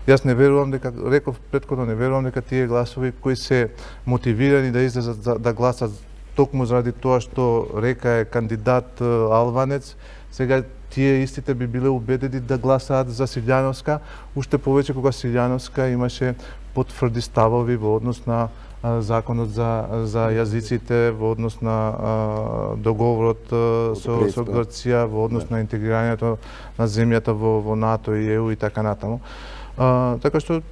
јас не верувам дека, реков предходно, не верувам дека тие гласови кои се мотивирани да излезат да гласат токму заради тоа што Река е кандидат албанец, сега тие истите би биле убедени да гласаат за Силјановска, уште повеќе кога Силјановска имаше потврди ставови во однос на законот за јазиците, во однос на договорот со Грција, во однос на интегрирањето на земјата во НАТО и ЕУ и така натаму. Така што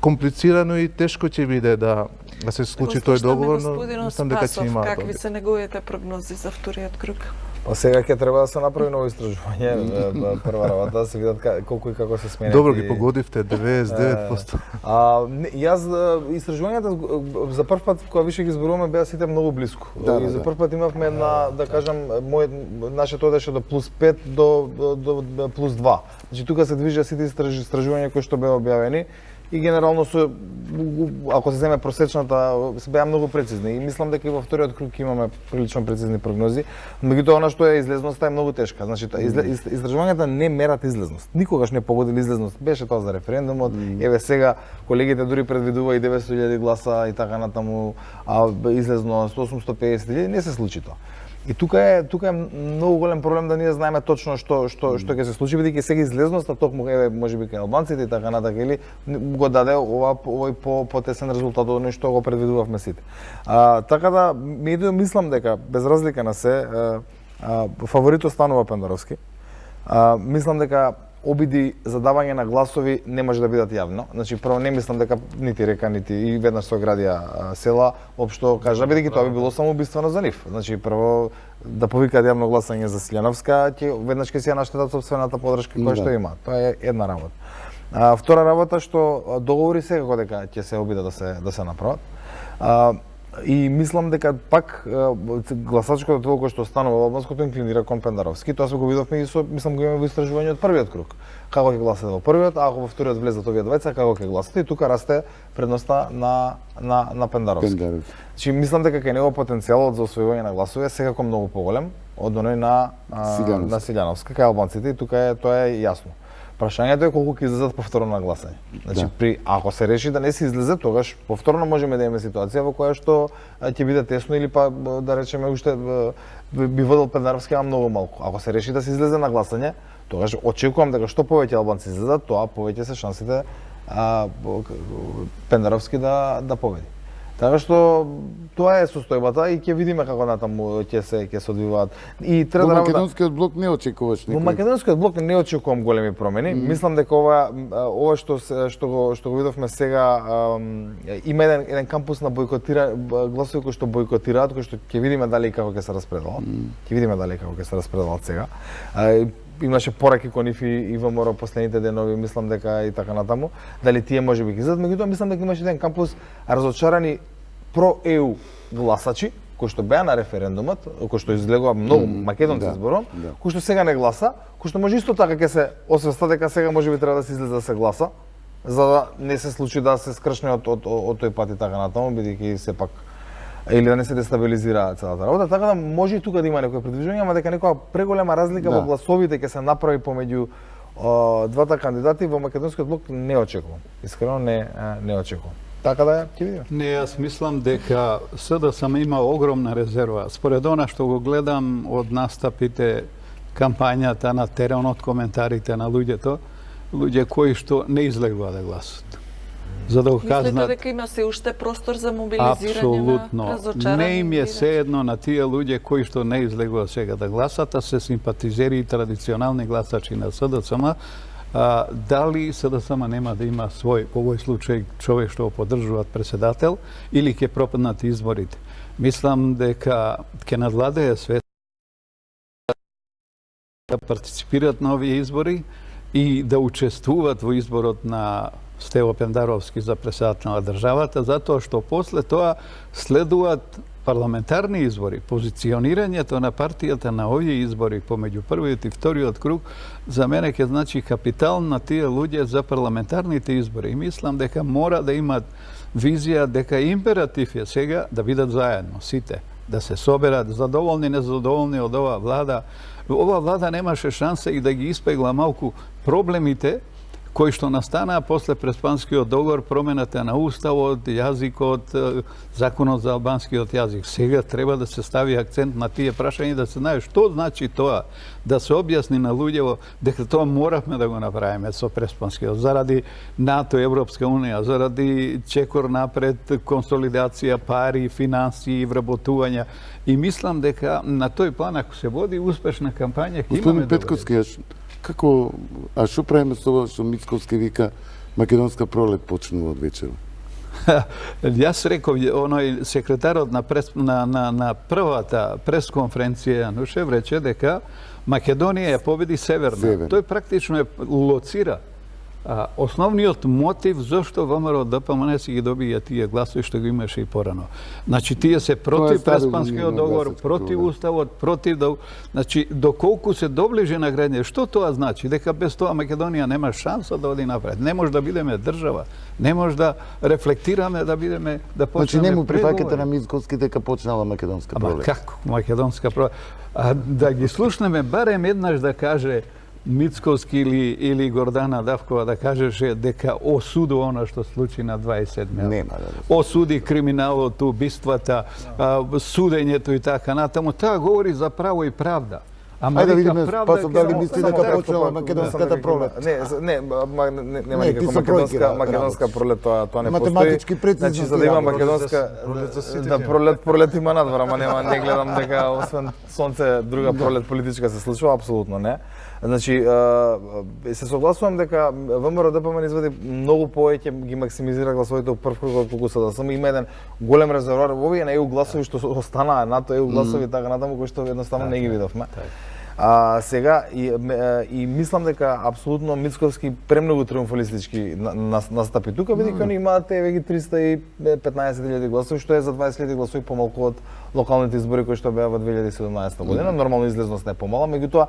комплицирано и тешко ќе биде да се случи тој договор, но мислам дека ќе има. Какви се неговите прогнози за вториот круг? Па сега ќе треба да се направи ново истражување, прва работа, да се видат колку и како се сменат. Добро ги погодивте, 99%. Јас истражувањата за прв пат кога више ги зборуваме беа сите многу блиску. И за прв пат имавме една, да кажам, нашето одеше до +5 до +2. Значи тука се движат сите истражувања кои што беа објавени. И генерално ако се земе просечната, се беа многу прецизни. И мислам дека и во вториот круг имаме прилично прецизни прогнози. Меѓутоа, она што е излезноста е многу тешка. Значи, истражувањата не мерат излезност. Никогаш не погодили излезност. Беше тоа за референдумот. Еве сега колегите дури предвидува и 900.000 гласа и така натаму, а излезност 850.000, не се случи тоа. И тука е многу голем проблем да ние знаеме точно што ќе се случи, бидејќи сега излезноста токму еве можеби кај албанците и така натака или го даде овој потесен резултат од оној што го предвидувавме сите. Така да мислам дека без разлика на се фаворит останува Пендаровски. Мислам дека обиди за давање на гласови не може да бидат јавно. Значи прво не мислам дека нити Река нити и веднаш со градија села општо кажа, бидејќи тоа би било самоубиствено за нив. Значи прво да повикаат јавно гласање за Силјановска, ќе веднаш ќе си ја наштетат сопствената подршка која што има. Тоа е една работа. Втора работа што договори секако дека ќе се обидат да се направат. И мислам дека пак гласачкото тело кој што останува во албанското инклинира кон Пендаровски. Тоа се го видовме и мислам го имаме во истражување од првиот круг. Како ќе гласате во првиот, а ако во вториот влезат овие двајца, како ќе гласате, и тука расте предноста на Пендаровски. Значи мислам дека кај него потенцијалот за освојување на гласови е секако многу поголем од оној на Силјановска кај албанците, и тука тоа е јасно. Прашањето е колку ќе излезат повторно на гласање. Значи ако се реши да не се излезе, тогаш повторно можеме да имаме ситуација во која што ќе биде тесно или па да речеме уште би водел Пендаровски многу малку. Ако се реши да се излезе на гласање, тогаш очекувам дека што повеќе албанци излезат, тоа повеќе се шансите Пендаровски да победи. Така што тоа е состојбата и ќе видиме како натаму ќе се одвиваат. И во македонскиот блок не очекуваш некој? Во македонскиот блок не очекувам големи промени. Мислам дека ова што го видовме сега има еден кампус на гласови кои што бойкотираат, кои што ќе видиме дали и како ќе се распределат. Ќе видиме дали како ќе се распределат сега. Имаше пораки кон нив и ВМРО последните денови, мислам дека и така натаму. Дали тие можеби ги излезат, меѓутоа мислам дека имаше еден кампус разочарани про-ЕУ гласачи, кои што беа на референдумот, кои што излегува многу македонци збором, кои што сега не гласа, кои што може исто така ќе се освеста дека сега можеби треба да се излезе да се гласа, за да не се случи да се скршне од тој пат и така натаму, бидејќи сепак или да не се дестабилизира целата работа, така да може и тука да има некои предвижувања, ама дека некоја преголема разлика во гласовите ќе се направи помеѓу двата кандидати во македонскиот блок не очекувам. Искрено не очекувам. Така да ќе видиме. Не, јас мислам дека СДСМ има огромна резерва. Според она што го гледам од настапите, кампањата на теренот, коментарите на луѓе кои што не излегува да гласат. за да Мислите указнат дека има се уште простор за мобилизирање апсолутно. на разочарани? Не им е бирачи? седно на тие луѓе кои што не излегуваат сега да гласат, а се симпатизери и традиционални гласачи на СДСМ, дали СДСМ нема да има свој, по овој случај, човек што го поддржуваат председател, или ќе пропаднат изборите. Мислам дека ќе надвладее свет да партиципираат на овие избори и да учествуваат во изборот на Стево Пендаровски за председател на државата, затоа што после тоа следуваат парламентарни избори. Позиционирањето на партијата на овие избори помеѓу првиот и вториот круг за мене ќе значи капитал на тие луѓе за парламентарните избори. И мислам дека мора да имат визија дека императив е сега да бидат заедно сите, да се соберат задоволни, незадоволни од оваа влада. Ова влада немаше шанса и да ги испегла малку проблемите кои што настанаа после Преспанскиот договор, промената на уставот, јазикот, законот за албанскиот јазик. Сега треба да се стави акцент на тие прашања и да се знае што значи тоа, да се објасни на луѓето дека тоа моравме да го направиме со Преспанскиот, заради НАТО, Европска унија, заради чекор напред, консолидација, пари, финансии, вработувања. И мислам дека на тој план, ако се води успешна кампања, ќе имаме Господин Петковски, како, а што правиме со ова што Мицковски вика Македонска пролет почнува од вечера? Јас реков, оној секретарот на првата пресконференција Јанушев рече дека Македонија ја победи Северна. Тој практично е лоцира основниот мотив зашто ВМРО ДПМН си ги добија тие гласови што го имаше и порано. Значи тие се против Преспанскиот договор, против уставот, против значи доколку се доближи на граѓаните. Што тоа значи? Дека без тоа Македонија нема шанса да оди напред. Не може да бидеме држава, не може да рефлектираме да бидеме да почнеме. Значи не му прифаќате на Мицковски дека почнала Македонска пролет. Како Македонска пролет? Да ги слушнеме барем еднаш да каже Мицковски или Гордана Давкова да кажеше дека осудува она што случи на 27. Нема да. Осуди криминалот, убиствата, судењето и така натаму. Таа говори за право и правда. Ајде да видиме Спасов дали мисли дека почнала Македонската пролет. Нема никаква македонска пролет, тоа не постои. Математички прецизно. Значи за да има македонска пролет има надвор, ама не гледам дека освен сонце друга пролет политичка се случува, апсолутно не. Значи, се согласувам дека ВМРО ДПМН извади многу повеќе, ги максимизира гласовите во прв круг отколку СДСМ. Има еден голем резервоар во овие на ЕУ гласови што останаа, НАТО ЕУ гласови така натаму кои што едноставно не ги видовме. Сега и мислам дека апсолутно Мицковски премногу триумфалистички настапи тука, бидејќи они имаат еве 315.000 гласови, што е за 20.000 гласови помалку од локалните избори кои што беа во 2017 година. Нормално излезност не помала, меѓутоа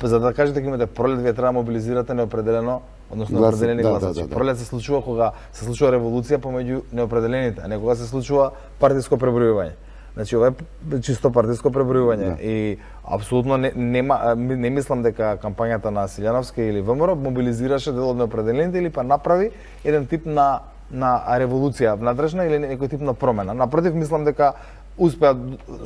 за да кажете дека имате пролет, вие треба да мобилизирате неопределено, односно неопределени гласачи. Пролет се случува кога се случува револуција помеѓу неопределените, а не кога се случува партиско пребројување. Значи ова е чисто партиско пребројување и апсолутно не мислам дека кампањата на Силјановска или ВМРО мобилизираше дел од неопределените или па направи еден тип на револуција внатрешна или некој тип на промена. Напротив, мислам дека успеа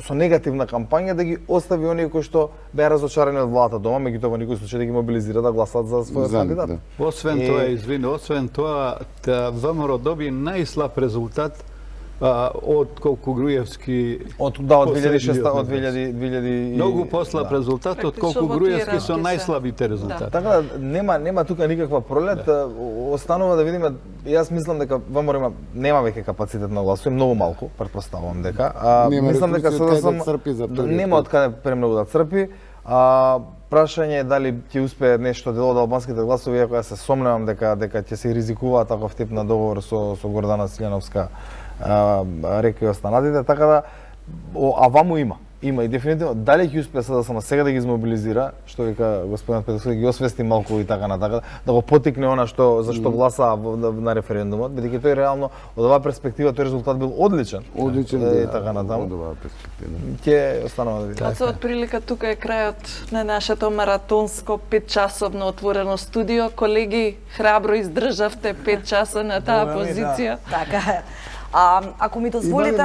со негативна кампања да ги остави оние кои што беа разочарани од владата дома, меѓутоа во никој случај да ги мобилизира да гласат за својот кандидат. Освен тоа, ВМРО доби најслаб резултат од колку Груевски од 2006 од 2000 многу послаб резултат од колку Груевски со најслабите резултати. Така нема тука никаква пролет, останува да видиме. Јас мислам дека ВМРО нема веќе капацитет на гласови, многу малку, претпоставувам дека. Мислам дека нема од каде премногу да црпи. Прашање е дали ќе успее нешто дел од албанските гласови, иако јас се сомневам дека ќе се ризикува таков тип на договор со Гордана Силјановска, река и останатите, така да ваму има и дефинитивно дали ќе успее СДСМ сега да ги измобилизира, што вика господинот Петковски, ги освести малку и така натака, да го потикне она што за што гласа на референдумот, бидејќи тој реално од оваа перспектива тој резултат бил одличен. Одличен и така натаму. Од оваа перспектива. Ќе останува да видиме. Од прилика тука е крајот на нашето маратонско 5-часовно отворено студио. Колеги, храбро издржавте 5 часа на таа позиција. Така е. Ако ми дозволите,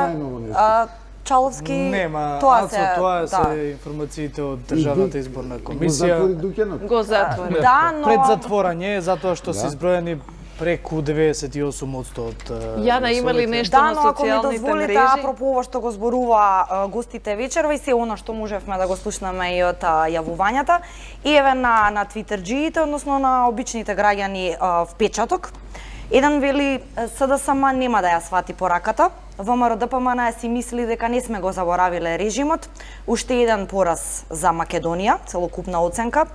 Чаловски, тоа се информациите од Државната изборна комисија. Го затвори. Да, но пред затворање затоа што се изброени преку 98% од Јана, има ли нешто Да, на но ако ми социјалните дозволите, мрежи? апропо ова што го зборува гостите вечерва и се она што можевме да го слушнеме и од јавувањата, и еве на твитерџиите, односно на обичните граѓани впечаток. Еден вели, СДСМ нема да ја свати пораката, ВМРО ДПМН си мисли дека не сме го заборавиле режимот, уште еден пораз за Македонија, целокупна оценка.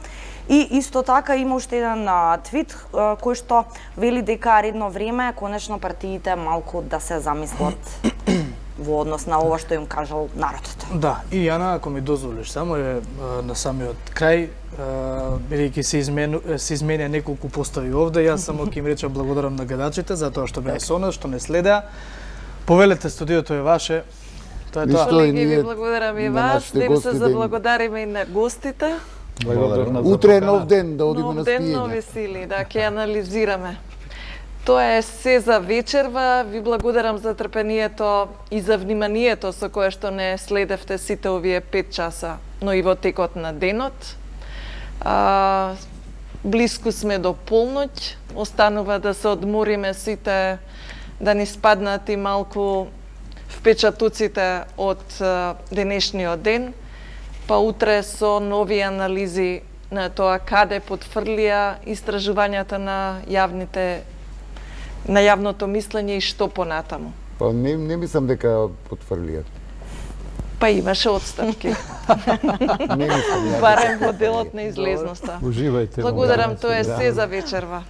И исто така има уште еден твит кој што вели дека редно време конечно партиите малку да се замислат во однос на ова што им кажал народот. Да, и Јана, ако ми дозволиш, само е на самиот крај, бидејќи се изменя неколку постави овде, јас само ќе им речам благодарам на гледачите за тоа што беа со нас, што не следеа. Повелете, студиото е ваше. Тоа е тоа. Колеги, ви благодарам и на вас, нашите да им се гости, да им- заблагодариме и на гостите. Утре е нов ден, да одиме на Нов ден, нови спиење. сили, да, ќе анализираме. Тоа е се за вечерва. Ви благодарам за трпението и за вниманието со кое што не следевте сите овие 5 часа, но и во текот на денот. Блиску сме до полноќ, останува да се одмориме сите, да ни спаднат и малку впечатоците од денешниот ден, па утре со нови анализи на тоа каде потврлија истражувањата на јавното мислење и што понатаму. Па не мислам дека потврлиат. Па имаше отстапки. Не мислам. Барем во делот на излезноста. Уживајте. Благодарам, тоа е се за вечерва.